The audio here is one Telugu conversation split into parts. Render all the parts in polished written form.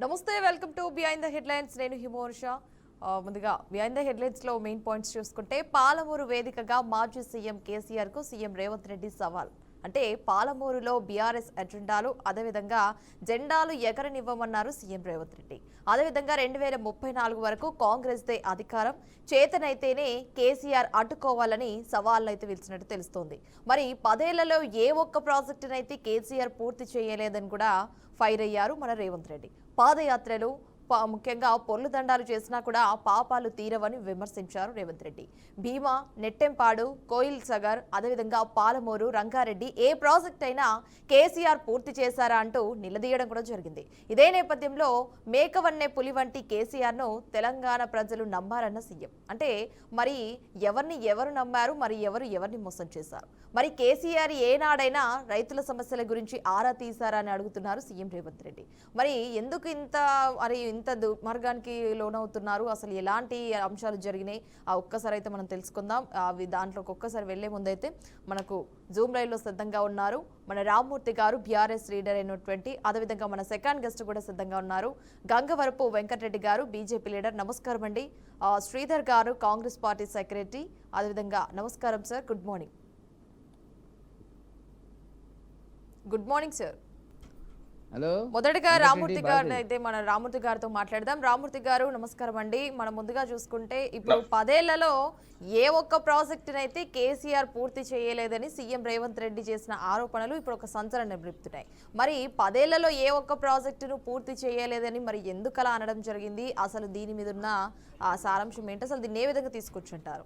నమస్తే, welcome to behind the headlines. నేను హిమోర్ష. ముందుగా బిహైండ్ ద హెడ్లైన్స్ లో మెయిన్ పాయింట్స్ చూసుకుంటే, పాలమూరు వేదికగా మాజీ సీఎం కేసీఆర్ కు సీఎం రేవంత్ రెడ్డి సవాల్. అంటే పాలమూరులో బీఆర్ఎస్ ఎజెండాలు, అదేవిధంగా జెండాలు ఎగరనివ్వమన్నారు సీఎం రేవంత్ రెడ్డి. అదేవిధంగా 2034 వరకు కాంగ్రెస్ దే అధికారం, చేతనైతేనే కేసీఆర్ అడ్డుకోవాలని సవాళ్ళైతే పిలిచినట్టు తెలుస్తోంది. మరి 10 ఏళ్లలో ఏ ఒక్క ప్రాజెక్టునైతే కేసీఆర్ పూర్తి చేయలేదని కూడా ఫైర్ అయ్యారు మన రేవంత్ రెడ్డి. పాదయాత్రలు ముఖ్యంగా పొర్లు దండాలు చేసినా కూడా పాపాలు తీరవని విమర్శించారు రేవంత్ రెడ్డి. భీమా, నెట్టెంపాడు, కోయిల్ సగర్, అదేవిధంగా పాలమూరు, రంగారెడ్డి ఏ ప్రాజెక్ట్ అయినా కేసీఆర్ పూర్తి చేశారా అంటూ నిలదీయడం కూడా జరిగింది. ఇదే నేపథ్యంలో మేకవన్నే పులి వంటి కేసీఆర్ ను తెలంగాణ ప్రజలు నమ్మారన్న సీఎం. అంటే మరి ఎవరు నమ్మారు, మరి ఎవరిని మోసం చేశారు? మరి కేసీఆర్ ఏనాడైనా రైతుల సమస్యల గురించి ఆరా తీశారా అని అడుగుతున్నారు సీఎం రేవంత్ రెడ్డి. మరి ఎందుకు ఇంత దుర్మార్గానికి లోనవుతున్నారు? అసలు ఎలాంటి అంశాలు జరిగినాయి ఒక్కసారి అయితే మనం తెలుసుకుందాం. దాంట్లోకి ఒక్కసారి వెళ్లే ముందైతే మనకు జూమ్ లైవ్ లో సిద్ధంగా ఉన్నారు మన రామ్మూర్తి గారు, బీఆర్ఎస్ లీడర్ అయినటువంటి. అదేవిధంగా మన సెకండ్ గెస్ట్ కూడా సిద్ధంగా ఉన్నారు, గంగవరపు వెంకటరెడ్డి గారు, బీజేపీ లీడర్. నమస్కారం అండి. శ్రీధర్ గారు, కాంగ్రెస్ పార్టీ సెక్రటరీ. అదేవిధంగా నమస్కారం sir, good morning. Good morning sir. Hello, మొదటగా రామ్మూర్తి గారిని అయితే మన రామ్మూర్తి గారితో మాట్లాడదాం. రామ్మూర్తి గారు నమస్కారం అండి. మనం ముందుగా చూసుకుంటే ఇప్పుడు 10 ఏళ్లలో ఏ ఒక్క ప్రాజెక్టునైతే కేసీఆర్ పూర్తి చేయలేదని సీఎం రేవంత్ రెడ్డి చేసిన ఆరోపణలు ఇప్పుడు ఒక సంచలనం రేపుతున్నాయి. మరి 10 ఏళ్లలో ఏ ఒక్క ప్రాజెక్టును పూర్తి చేయలేదని మరి ఎందుకలా అనడం జరిగింది? అసలు దీని మీద ఉన్న సారాంశం ఏంటి? అసలు దీన్ని ఏ విధంగా తీసుకొచ్చుంటారు?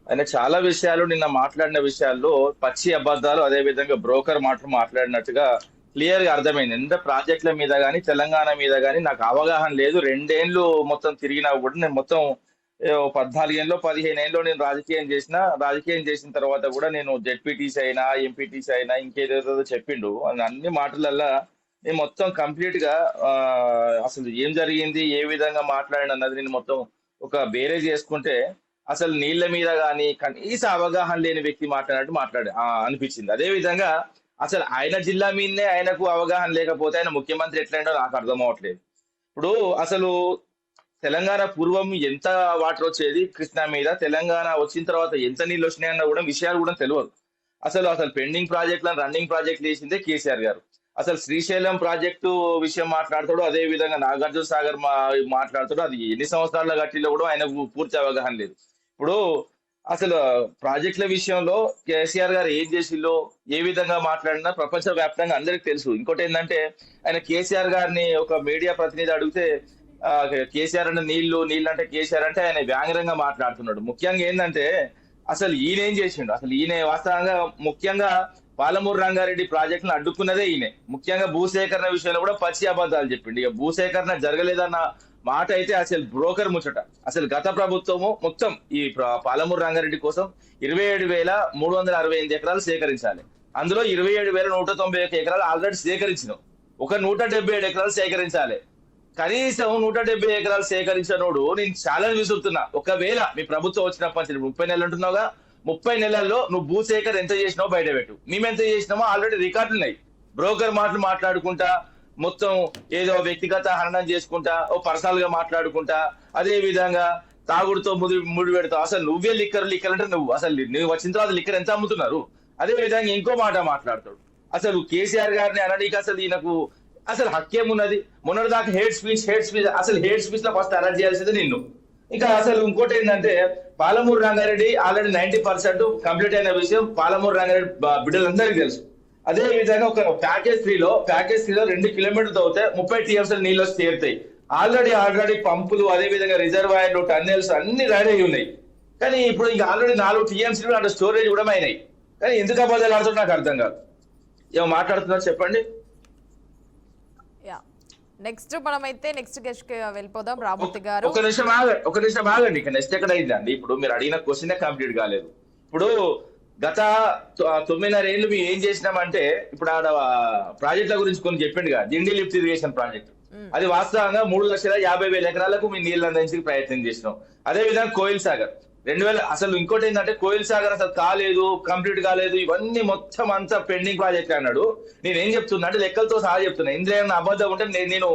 ఆయన చాలా విషయాలు నిన్న మాట్లాడిన విషయాల్లో పచ్చి అబద్ధాలు, అదే విధంగా బ్రోకర్ మాటలు మాట్లాడినట్టుగా క్లియర్ గా అర్థమైంది. ఎంత ప్రాజెక్టుల మీద గానీ తెలంగాణ మీద గానీ నాకు అవగాహన లేదు. 2 ఏళ్ళు మొత్తం తిరిగినా కూడా నేను మొత్తం 14 ఏళ్ళు 15 ఏళ్ళు నేను రాజకీయం చేసిన తర్వాత కూడా నేను జెడ్పీటీసీ అయినా, ఎంపీటీసీ అయినా, ఇంకేదేదో చెప్పిండు. అన్ని మాటలల్లా నేను మొత్తం కంప్లీట్ గా అసలు ఏం జరిగింది, ఏ విధంగా మాట్లాడిన అన్నది నేను మొత్తం ఒక బేరే చేసుకుంటే అసలు నీళ్ల మీద కానీ కనీస అవగాహన లేని వ్యక్తి మాట్లాడినట్టు అనిపించింది. అదే విధంగా అసలు ఆయన జిల్లా మీదనే ఆయనకు అవగాహన లేకపోతే ఆయన ముఖ్యమంత్రి ఎట్లయిండో నాకు అర్థం అవ్వట్లేదు. ఇప్పుడు అసలు తెలంగాణ పూర్వం ఎంత వాటర్ వచ్చేది కృష్ణా మీద, తెలంగాణ వచ్చిన తర్వాత ఎంత నీళ్ళు వచ్చినాయన్న కూడా విషయాలు కూడా తెలియదు. అసలు పెండింగ్ ప్రాజెక్టులను రన్నింగ్ ప్రాజెక్టులు వేసిందే కేసీఆర్ గారు. అసలు శ్రీశైలం ప్రాజెక్టు విషయం మాట్లాడతాడు, అదే విధంగా నాగార్జున సాగర్ మాట్లాడతాడు. అది ఎన్ని సంవత్సరాల గట్టిలో కూడా ఆయనకు పూర్తి అవగాహన లేదు. ఇప్పుడు అసలు ప్రాజెక్టుల విషయంలో కేసీఆర్ గారు ఏం చేసిల్లో, ఏ విధంగా మాట్లాడినా ప్రపంచ వ్యాప్తంగా అందరికి తెలుసు. ఇంకోటి ఏంటంటే ఆయన కేసీఆర్ గారిని ఒక మీడియా ప్రతినిధి అడిగితే కేసీఆర్ అంటే నీళ్లు అంటే కేసీఆర్ అంటే ఆయన వ్యాంగ్యంగా మాట్లాడుతున్నాడు. ముఖ్యంగా ఏంటంటే అసలు ఈయన ఏం చేసిండు, అసలు ఈయన వాస్తవంగా ముఖ్యంగా పాలమూరు రంగారెడ్డి ప్రాజెక్టును అడ్డుకున్నదే ఈయనే. ముఖ్యంగా భూసేకరణ విషయంలో కూడా పచ్చి అబద్ధాలు చెప్పిండు. ఇక భూసేకరణ జరగలేదన్న మాట అయితే అసలు బ్రోకర్ ముచ్చట. అసలు గత ప్రభుత్వము మొత్తం ఈ పాలమూరు రంగారెడ్డి కోసం 27,368 ఎకరాలు సేకరించాలి. అందులో 27,191 ఎకరాలు ఆల్రెడీ సేకరించినాం. ఒక 177 ఎకరాలు సేకరించాలి. కనీసం 170 ఎకరాలు సేకరించినోడు నేను చాలా విసురుతున్నా. ఒకవేళ మీ ప్రభుత్వం వచ్చినప్పటి నుంచి 30 నెలలు ఉంటున్నావుగా, 30 నెలల్లో నువ్వు భూసేకరణ ఎంత చేసినావు బయట పెట్టు. మేమెంత చేసినామో ఆల్రెడీ రికార్డులు ఉన్నాయి. బ్రోకర్ మాటలు మాట్లాడుకుంటా, మొత్తం ఏదో వ్యక్తిగత హననం చేసుకుంటా, ఓ పర్సనల్ గా మాట్లాడుకుంటా, అదే విధంగా తాగుడుతో ముడి పెడతావు. అసలు నువ్వే లిక్కర్ అంటే నువ్వు వచ్చిన తర్వాత లిక్కర్ ఎంత అమ్ముతున్నారు? అదే విధంగా ఇంకో మాట మాట్లాడతాడు. అసలు కేసీఆర్ గారిని అనడానికి అసలు ఈయనకు అసలు హక్కేమున్నది? మొన్నటి దాకా హేట్ స్పీచ్ అసలు హేట్ స్పీచ్ లో ఫస్ట్ అరెస్ట్ చేయాల్సింది నిన్ను. ఇంకా అసలు ఇంకోటి ఏంటంటే పాలమూరు రంగారెడ్డి ఆల్రెడీ 90% కంప్లీట్ అయిన విషయం పాలమూరు రంగారెడ్డి బిడ్డలందరికీ తెలుసు. అదే విధంగా ఒక ప్యాకేజ్ 3లో 2 కిలోమీటర్లు తవ్వితే 30 TMC నీళ్ళు వచ్చి తీరుతాయి. ఆల్రెడీ పంపులు, అదే విధంగా రిజర్వాయర్లు, టన్నెల్స్ అన్ని రెడీ అయి ఉన్నాయి. కానీ ఇప్పుడు ఇంకా ఆల్రెడీ 4 TMC అంటే స్టోరేజ్ కూడా అయినాయి. కానీ ఎందుకు అబద్ధాలు ఆడుతున్నా నాకు అర్థం కాదు. ఏమో మాట్లాడుతున్నారు చెప్పండి. నెక్స్ట్ మనమైతే నెక్స్ట్ గెస్ట్ కి వెళ్ళిపోదాం. రామ్మూర్తి గారు ఒక నిమిషం ఆగండి. ఇక నెక్స్ట్ ఎక్కడ అయిందండి? ఇప్పుడు మీరు అడిగిన క్వశ్చన్ కంప్లీట్ కాలేదు. ఇప్పుడు గత 9.5 ఏళ్ళు మేము ఏం చేసినామంటే, ఇప్పుడు ఆడ ప్రాజెక్టుల గురించి కొన్ని చెప్పిండుగా, దిండి లిఫ్ట్ ఇరిగేషన్ ప్రాజెక్ట్. అది వాస్తవంగా 3,50,000 ఎకరాలకు మేము నీళ్లు అందించే ప్రయత్నం చేసినాం. అదే విధంగా కోయిల్ అసలు ఇంకోటి ఏంటంటే కోయిల్ సాగర్ అసలు కాలేదు, కంప్లీట్ కాలేదు, ఇవన్నీ మొత్తం అంతా పెండింగ్ ప్రాజెక్ట్ అన్నాడు. నేనేం చెప్తున్నా అంటే లెక్కలతో సహా చెప్తున్నా. ఇందులో ఏమైనా అబద్ధం ఉంటే నేను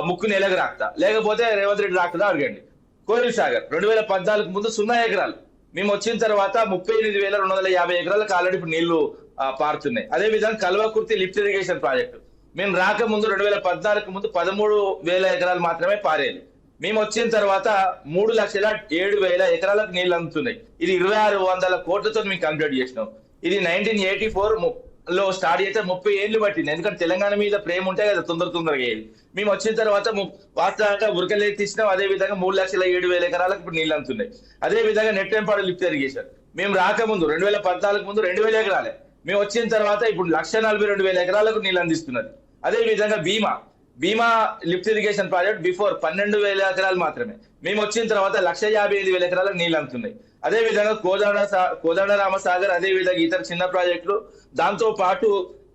ముక్కు నెలకు రాక్తా, లేకపోతే రేవంత్ రెడ్డి రాక్తా అడగండి. కోయిల్ సాగర్ 2014 ముందు 0 ఎకరాలు, మేము వచ్చిన తర్వాత 38,250 ఎకరాలకు ఆల్రెడీ ఇప్పుడు నీళ్లు పారుతున్నాయి. అదే విధంగా కల్వకుర్తి లిఫ్ట్ ఇరిగేషన్ ప్రాజెక్టు మేము రాకముందు 2014 ముందు 13,000 ఎకరాలు మాత్రమే పారేది. మేము వచ్చిన తర్వాత 3,07,000 ఎకరాలకు నీళ్లు అందుతున్నాయి. ఇది 2,600 కోట్లతో మేము కంప్లీట్ చేసినాం. ఇది 1984 లో స్టార్ట్ చేస్తే 30 ఏళ్ళు పట్టింది. ఎందుకంటే తెలంగాణ మీద ప్రేమ ఉంటే కదా తొందరగా అయ్యేది. మేము వచ్చిన తర్వాత వాస్తవంగా ఉరకలే తీసినాం. అదే విధంగా 3,07,000 ఎకరాలకు ఇప్పుడు నీళ్లు అందుతున్నాయి. అదే విధంగా నెట్టెంపాడు లిఫ్ట్ ఇరిగేషన్ మేము రాకముందు 2014 ముందు 2,000 ఎకరాలే, మేము వచ్చిన తర్వాత ఇప్పుడు 1,42,000 ఎకరాలకు నీళ్లు అందిస్తున్నది. అదే విధంగా భీమా లిఫ్ట్ ఇరిగేషన్ ప్రాజెక్ట్ బిఫోర్ 12,000 ఎకరాలు మాత్రమే, మేము వచ్చిన తర్వాత 1,55,000 ఎకరాలకు నీళ్లు అందుతున్నాయి. అదే విధంగా కోదండరామ సాగర్, అదే విధంగా ఇతర చిన్న ప్రాజెక్టులు, దాంతో పాటు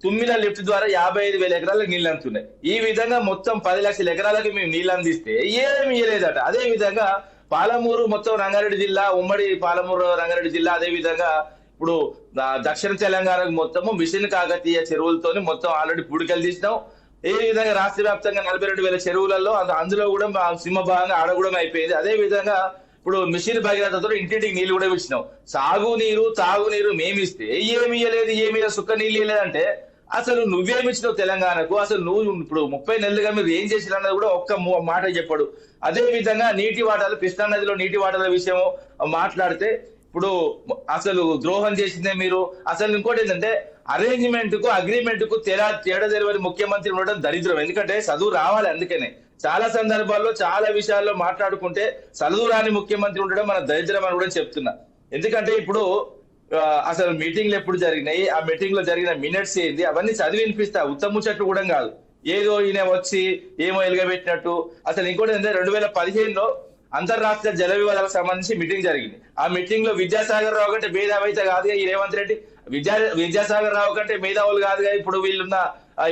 తుమ్మిల లిఫ్ట్ ద్వారా 55,000 ఎకరాలకు నీళ్లు అందుతున్నాయి. ఈ విధంగా మొత్తం 10 లక్షల ఎకరాలకు మేము నీళ్లు అందిస్తే ఏమీ ఇయ్యలేదట. అదే విధంగా పాలమూరు మొత్తం రంగారెడ్డి జిల్లా, ఉమ్మడి పాలమూరు రంగారెడ్డి జిల్లా, అదే విధంగా ఇప్పుడు దక్షిణ తెలంగాణకు మొత్తము మిషన్ కాకతీయ చెరువులతోని మొత్తం ఆల్రెడీ పూడికలు తీసినాం. ఏ విధంగా రాష్ట్ర వ్యాప్తంగా 42,000 చెరువులలో అందులో కూడా సింహభాగంగా ఆడగూడెం అయిపోయింది. అదే విధంగా ఇప్పుడు మిషన్ భగీరథతో ఇంటింటికి నీళ్లు కూడా ఇచ్చినాం. సాగునీరు తాగునీరు మేమిస్తే ఏమి ఇయ్యలేదు, ఏమి సుక్క నీళ్ళు ఇయ్యలేదంటే అసలు నువ్వేమిచ్చినావు తెలంగాణకు? అసలు నువ్వు ఇప్పుడు 30 నెలలుగా మీరు ఏం చేసినా అన్నది కూడా ఒక్క మాట చెప్పాడు. అదే విధంగా నీటి వాటాలు, కృష్ణా నదిలో నీటి వాటాల విషయం మాట్లాడితే ఇప్పుడు అసలు ద్రోహం చేసిందే మీరు. అసలు ఇంకోటి ఏంటంటే అరేంజ్మెంట్ కు అగ్రిమెంట్ కు తేడా తెలియని ముఖ్యమంత్రి ఉండడం దరిద్రం. ఎందుకంటే చదువు రావాలి. అందుకనే చాలా సందర్భాల్లో చాలా విషయాల్లో మాట్లాడుకుంటే చదువు రాని ముఖ్యమంత్రి ఉండడం మన దరిద్రం అని కూడా చెప్తున్నా. ఎందుకంటే ఇప్పుడు అసలు మీటింగ్లు ఎప్పుడు జరిగినాయి, ఆ మీటింగ్ లో జరిగిన మినిట్స్ ఏంది, అవన్నీ చదివి వినిపిస్తా. ఉత్తమ చెట్టు కూడా కాదు, ఏదో ఈయన వచ్చి ఏమో ఎలుగబెట్టినట్టు. అసలు ఇంకోటి ఏంటంటే 2015లో అంతర్రాష్ట్ర జల వివాదాలకు సంబంధించి మీటింగ్ జరిగింది. ఆ మీటింగ్ లో విద్యాసాగర్ రావు కంటే మేధావైతే కాదుగా ఈ రేవంత్ రెడ్డి, విద్యాసాగర్ రావు కంటే మేధావులు కాదుగా ఇప్పుడు వీళ్ళున్న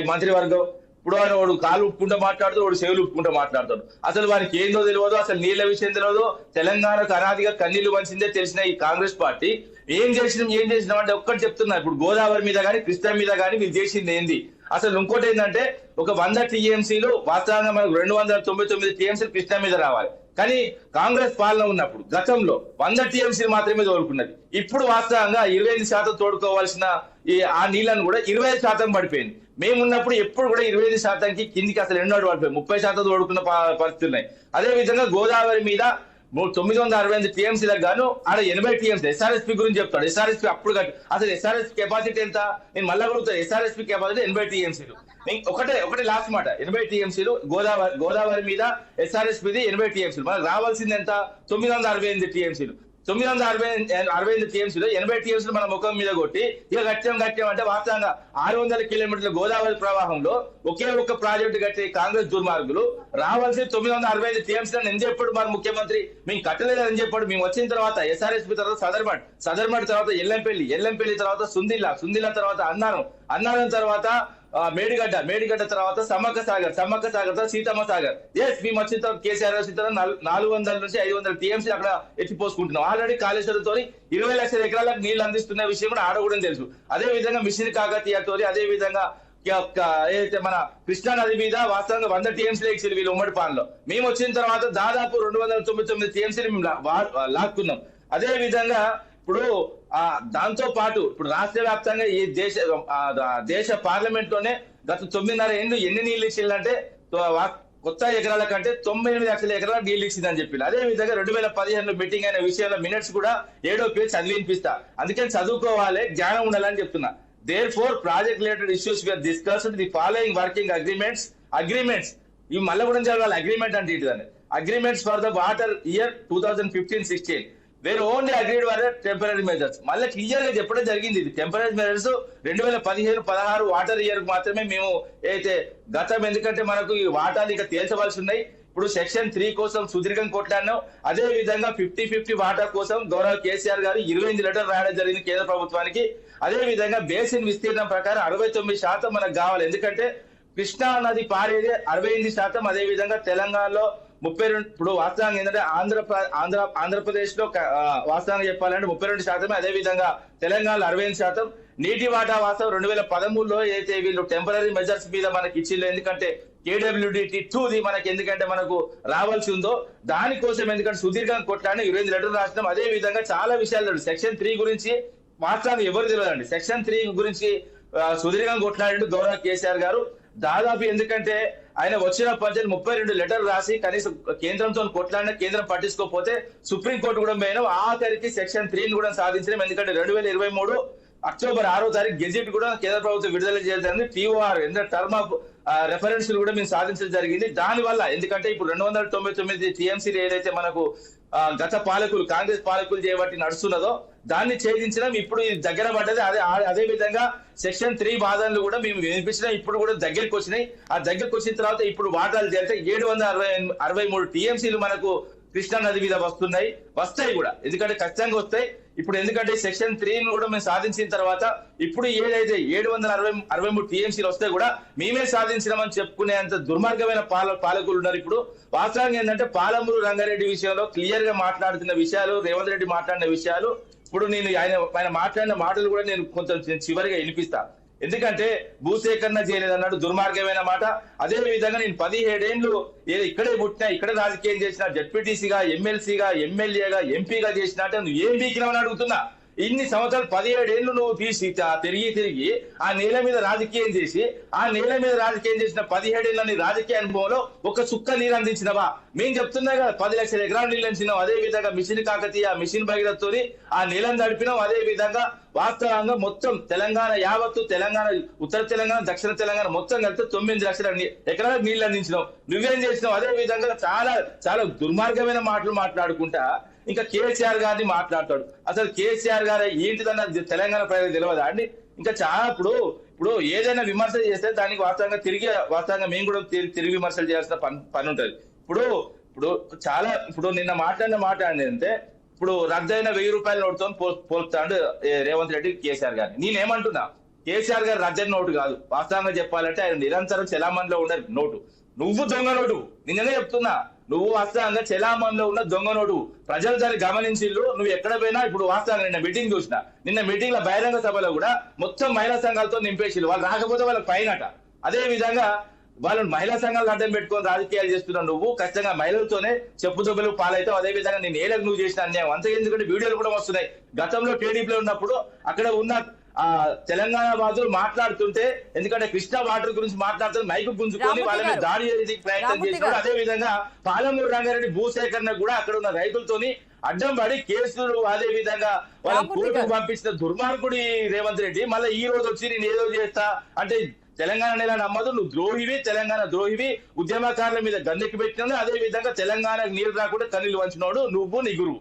ఈ మంత్రివర్గం. ఇప్పుడు ఆయన వాడు కాలు ఉప్పుకుంటూ మాట్లాడుతాడు, వాడు చెవులు ఉప్పుకుంటూ మాట్లాడతాడు. అసలు వారికి ఏందో తెలియదు, అసలు నీళ్ల విషయం తెలియదు. తెలంగాణకు అనాదిగా కన్నీళ్లు వంచిందే తెలిసిన ఈ కాంగ్రెస్ పార్టీ ఏం చేసినాం అంటే ఒక్కటి చెప్తున్నా. ఇప్పుడు గోదావరి మీద కానీ కృష్ణా మీద కానీ మీరు చేసింది ఏంది? అసలు ఇంకోటి ఏంటంటే ఒక 100 టీఎంసీలు వాస్తవంగా మనకు 299 టీఎంసీలు కృష్ణా మీద రావాలి. కానీ కాంగ్రెస్ పాలన ఉన్నప్పుడు గతంలో 100 టీఎంసీలు మాత్రమే తోడుకున్నది. ఇప్పుడు వాస్తవంగా 25% తోడుకోవాల్సిన ఆ నీళ్లను కూడా 25% పడిపోయింది. మేమున్నప్పుడు ఎప్పుడు కూడా 25%కి కిందికి అసలు ఎన్నోటి పడిపోయి 30% తోడుకున్న పరిస్థితులు ఉన్నాయి. అదే విధంగా గోదావరి మీద 968 టీఎంసీలకు గాను ఆడ 80 టీఎంసీ ఎస్ఆర్ఎస్పీ గురించి చెప్తాడు. ఎస్ఆర్ఎస్పీ అప్పుడు అసలు ఎస్ఆర్ఎస్పీ కెపాసిటీ ఎంత? నేను మళ్ళా కొడుతాను. ఎస్ఆర్ఎస్పీ కెపాసిటీ 80 టీఎంసీలు. ఒకటే లాస్ట్ మాట, 80 టీఎంసీలు గోదావరి మీద ఎస్ఆర్ఎస్పీది 80 టీఎంసీలు. మనకు రావాల్సింది ఎంత? 968 టీఎంసీలు. 968 టీఎంసీలు 80 టీఎంసీలు మన ముఖం మీద కొట్టి ఇక గట్యం అంటే వాస్తవంగా 600 కిలోమీటర్ల గోదావరి ప్రవాహంలో ఒకే ఒక్క ప్రాజెక్టు కట్టే కాంగ్రెస్ దుర్మార్గులు రావాల్సి 968 టీఎంసీలను ఎందుకు చెప్పాడు మన ముఖ్యమంత్రి? మేము కట్టలేదని చెప్పాడు. మేము వచ్చిన తర్వాత ఎస్ఆర్ఎస్పీ తర్వాత సదర్మట్ తర్వాత ఎల్లంపల్లి తర్వాత సుందిల్లా తర్వాత అన్నారం తర్వాత మేడిగడ్డ తర్వాత సమ్మక్క సాగర్ తర్వాత సీతమ్మ సాగర్. మేము వచ్చిన తర్వాత కేసీఆర్ 400 నుంచి 500 టీఎంసీ అక్కడ ఎత్తిపోసుకుంటున్నాం. ఆల్రెడీ కాళేశ్వరంతో 20 లక్షల ఎకరాలకు నీళ్లు అందిస్తున్న విషయం కూడా ఆడకూడదని తెలుసు. అదే విధంగా మిషన్ కాకతీయతో, అదే విధంగా ఏదైతే మన కృష్ణా నది మీద వాస్తవంగా 100 టీఎంసీలు ఇచ్చింది వీళ్ళు ఉమ్మడి పాలనలో. మేము వచ్చిన తర్వాత దాదాపు 299 టీఎంసీలు మేము లాక్కున్నాం. అదే విధంగా ఇప్పుడు దాంతో పాటు ఇప్పుడు రాష్ట్ర వ్యాప్తంగా ఈ దేశ పార్లమెంట్ లోనే గత 9.5 ఏళ్ళు ఎన్ని నీళ్లు ఇచ్చిందంటే కొత్త ఎకరాల కంటే 98 లక్షల ఎకరాల నీళ్లు ఇచ్చిందని చెప్పి. అదే విధంగా 2015 మీటింగ్ అయిన విషయంలో మినిట్స్ కూడా 7వ పేజ్ చదివి వినిపిస్తా. అందుకని చదువుకోవాలి, జ్ఞానం ఉండాలని చెప్తున్నా. Therefore, project related issues were discussed the following working agreements. ఇవి మళ్ళీ కూడా చదవాలి. అగ్రిమెంట్ అంటే ఏంటిదని? Agreements for the water year 2015-16 were only agreed temporary measures. మళ్ళీ క్లియర్ గా చెప్పడం జరిగింది. ఇది టెంపరీ మెజర్స్ 2015-16 వాటర్ ఇయర్ మాత్రమే మేము అయితే గతం. ఎందుకంటే మనకు ఈ వాటాలు ఇక తేల్చవలసి ఉన్నాయి. ఇప్పుడు సెక్షన్ 3 కోసం సుదీర్ఘం కొట్లాడినాం. అదే విధంగా 50-50 వాటా కోసం గౌరవ కేసీఆర్ గారు 28 లెటర్ రాయడం జరిగింది కేంద్ర ప్రభుత్వానికి. అదే విధంగా బేసిన్ విస్తీర్ణం ప్రకారం 69% మనకు కావాలి. ఎందుకంటే కృష్ణా నది పారేది 68%. అదే విధంగా తెలంగాణలో 32 ఇప్పుడు వాస్తవంగా ఏంటంటే ఆంధ్రప్రదేశ్ లో వాస్తవంగా చెప్పాలంటే 32%, అదే విధంగా తెలంగాణలో 68%. నీటి వాటా వాస్తవం 2013లో అయితే వీళ్ళు టెంపరీ మెజర్స్ మీద మనకి ఇచ్చిళ్ళు, ఎందుకంటే KWDT 2ది మనకి ఎందుకంటే మనకు రావాల్సి ఉందో దానికోసం, ఎందుకంటే సుదీర్ఘంగా కొట్లాడి 25 లెటర్లు రాసినాం. అదే విధంగా చాలా విషయాలు సెక్షన్ 3 గురించి వాస్తవంగా ఎవరు తెలియదండి. సెక్షన్ 3 గురించి సుదీర్ఘంగా కొట్లాడిండు గౌరవ కేసీఆర్ గారు. దాదాపు ఎందుకంటే ఆయన వచ్చిన పద్ధతి 32 లెటర్లు రాసి కనీసం కేంద్రంతో కొట్లాడిన, కేంద్రం పట్టించుకోకపోతే సుప్రీంకోర్టు కూడా పోయినాం. ఆఖరికి సెక్షన్ 3ని కూడా సాధించడం. ఎందుకంటే 2023 అక్టోబర్ 6వ తారీఖు గెజెట్ కూడా కేంద్ర ప్రభుత్వం విడుదల చేయడం, TOR టర్మ్ ఆఫ్ రెఫరెన్స్ కూడా మేము సాధించడం జరిగింది. దానివల్ల ఎందుకంటే ఇప్పుడు 299 TMC ఏదైతే మనకు గత పాలకులు కాంగ్రెస్ పాలకులు చేయబట్టి నడుస్తున్నదో దాన్ని ఛేదించడం ఇప్పుడు దగ్గర పడ్డది. అదే విధంగా సెక్షన్ 3 వాదనలు కూడా మేము వినిపించినాం, ఇప్పుడు కూడా దగ్గరికి వచ్చినాయి. ఆ దగ్గరికి వచ్చిన తర్వాత ఇప్పుడు వాటాలు చేస్తే 763 TMCలు మనకు కృష్ణా నది మీద వస్తాయి కూడా, ఎందుకంటే ఖచ్చితంగా వస్తాయి. ఇప్పుడు ఎందుకంటే సెక్షన్ 3ను కూడా మేము సాధించిన తర్వాత ఇప్పుడు ఏదైతే 763 TMCలు వస్తే కూడా మేమే సాధించినామని చెప్పుకునేంత దుర్మార్గమైన పాలకులు ఉన్నారు. ఇప్పుడు వాస్తవంగా ఏంటంటే పాలమూరు రంగారెడ్డి విషయంలో క్లియర్ గా మాట్లాడుతున్న విషయాలు, రేవంత్ రెడ్డి మాట్లాడిన విషయాలు, ఇప్పుడు నేను ఆయన మాట్లాడిన మాటలు కూడా నేను కొంచెం చివరిగా వినిపిస్తా. ఎందుకంటే భూసేకరణ చేయలేదన్నాడు, దుర్మార్గమైన మాట. అదే విధంగా నేను 17 ఏళ్ళు ఇక్కడే పుట్టినా, ఇక్కడే రాజకీయం చేసిన, జడ్పీటీసీగా, ఎమ్మెల్సీగా, ఎమ్మెల్యేగా, ఎంపీగా చేసిన అంటే నువ్వు ఏం బీకినావని అడుగుతున్నా. ఇన్ని సంవత్సరాలు 17 ఏళ్ళు నువ్వు తీసి తిరిగి ఆ నేల మీద రాజకీయం చేసి, ఆ నేల మీద రాజకీయం చేసిన 17 ఏళ్ళని రాజకీయ అనుభవంలో ఒక చుక్క నీరు అందించినవా? మేము చెప్తున్నా కదా, 10 లక్షల ఎకరాలు నీళ్ళు అందించినాం. అదే విధంగా మిషన్ కాకతీయ, మిషన్ భగీరథతోని ఆ నీళ్ళని నడిపినాం. అదే విధంగా వాస్తవంగా మొత్తం తెలంగాణ యావత్తు, తెలంగాణ ఉత్తర తెలంగాణ, దక్షిణ తెలంగాణ మొత్తం కలిపితే 9 లక్షల ఎకరాలకు నీళ్లు అందించినావు. నువ్వేం చేసినావు? అదే విధంగా చాలా చాలా దుర్మార్గమైన మాటలు మాట్లాడుకుంటా ఇంకా కేసీఆర్ గారిని మాట్లాడతాడు. అసలు కేసీఆర్ గారు ఏంటిదన్న తెలంగాణ ప్రజలకు తెలియదా అండి? ఇంకా చాలా ఇప్పుడు ఏదైనా విమర్శ చేస్తే దానికి వాస్తవంగా మేము కూడా తిరిగి విమర్శలు చేయాల్సిన పని ఉంటది. ఇప్పుడు నిన్న మాట్లాడిన మాట అంటే ఇప్పుడు రద్దయిన 1000 రూపాయల నోటుతో పోల్తాడు రేవంత్ రెడ్డి కేసీఆర్ గారిని. నేనేమంటున్నా, కేసీఆర్ గారు రద్దయిన నోటు కాదు. వాస్తవంగా చెప్పాలంటే ఆయన నిరంతరం చెలామణిలో ఉన్న నోటు. నువ్వు దొంగ నోటు. నిన్ననే చెప్తున్నా, నువ్వు వాస్తవంగా చెలామణిలో ఉన్న దొంగ నోటు. ప్రజలు దాన్ని గమనించిళ్ళు. నువ్వు ఎక్కడ పోయినా ఇప్పుడు వాస్తవంగా నిన్న మీటింగ్ చూసిన, నిన్న మీటింగ్ లో బహిరంగ సభలో కూడా మొత్తం మహిళా సంఘాలతో నింపేసిళ్ళు. వాళ్ళు రాకపోతే వాళ్ళకి పైనట. అదే విధంగా వాళ్ళని మహిళా సంఘాలను అడ్డం పెట్టుకొని రాజకీయాలు చేస్తున్నావు. నువ్వు ఖచ్చితంగా మహిళలతోనే చెప్పు దెబ్బలు పాలవుతావు. అదే విధంగా నేను ఏలకు నువ్వు చేసిన అన్యాయం అంతే. ఎందుకంటే వీడియోలు కూడా వస్తున్నాయి. గతంలో టీడీపీలో ఉన్నప్పుడు అక్కడ ఉన్న తెలంగాణ బాధలు మాట్లాడుతుంటే, ఎందుకంటే కృష్ణా వాటర్ గురించి మాట్లాడుతూ మైకు గుంజుకొని వాళ్ళ మీద దాడి చేసి ప్రయత్నం చేసినాడు. అదే విధంగా పాలమూరు రంగారెడ్డి భూసేకరణ కూడా అక్కడ ఉన్న రైతులతోని అడ్డం పడి కేసులు, అదే విధంగా వాళ్ళని కోర్టుకు పంపించిన దుర్మార్గుడి రేవంత్ రెడ్డి మళ్ళీ ఈ రోజు వచ్చి నేను ఏదో చేస్తా అంటే తెలంగాణ నెల నమ్మదు. నువ్వు ద్రోహివి, తెలంగాణ ద్రోహివి. ఉద్యమకారుల మీద గందెక్కి పెట్టినాడు. అదే విధంగా తెలంగాణకు నీరు రాకుండా కన్నీళ్లు వంచినోడు నువ్వు, నీ గురువు.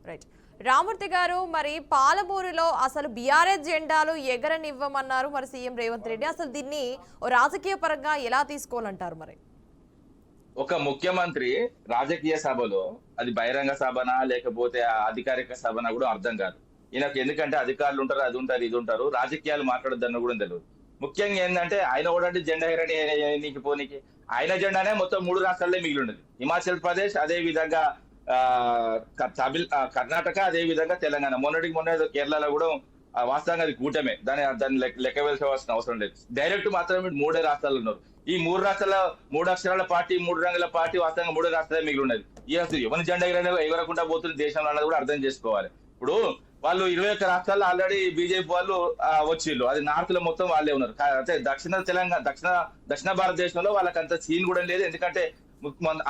రైట్. రామూర్తి గారు, మరి పాలమూరులో అసలు బీఆర్ఎస్ జెండాలు ఎగరనివ్వమన్నారు మరి సీఎం రేవంత్ రెడ్డి. అసలు దీన్ని రాజకీయ పరంగా ఎలా తీసుకోవాలంటారు? మరి ఒక ముఖ్యమంత్రి రాజకీయ సభలో అది బహిరంగ సభనా లేకపోతే అధికారిక సభనా కూడా అర్థం కాదు ఈయనకు. ఎందుకంటే అధికారులు ఉంటారు, అది ఉంటారు, ఇది ఉంటారు, రాజకీయాలు మాట్లాడొద్దన్న కూడా తెలియదు. ముఖ్యంగా ఏంటంటే ఆయన కూడా జెండా ఎగరనీకి పోనీకి ఆయన జెండానే మొత్తం 3 రాష్ట్రాల్లో మిగిలి ఉండదు. హిమాచల్ ప్రదేశ్, అదే విధంగా కర్ణాటక, అదే విధంగా తెలంగాణ. మొన్న కేరళలో కూడా వాస్తవంగా అది కూటమే. దాన్ని లెక్క వేసుకోవాల్సిన అవసరం లేదు. డైరెక్ట్ మాత్రమే 3 రాష్ట్రాలు ఉన్నారు. ఈ 3 రాష్ట్రాల 3 అక్షరాల పార్టీ, 3 రంగుల పార్టీ వాస్తవంగా 3 రాష్ట్రాలే మిగిలి ఉన్నది. ఎవరి జెండా ఎగరకుండా పోతుంది దేశంలో అన్నది కూడా అర్థం చేసుకోవాలి. ఇప్పుడు వాళ్ళు 21 రాష్ట్రాల్లో ఆల్రెడీ బీజేపీ వాళ్ళు వచ్చిళ్ళు. అది నార్త్ లో మొత్తం వాళ్ళే ఉన్నారు. అంటే దక్షిణ భారతదేశంలో వాళ్ళకి అంత సీన్ కూడా లేదు. ఎందుకంటే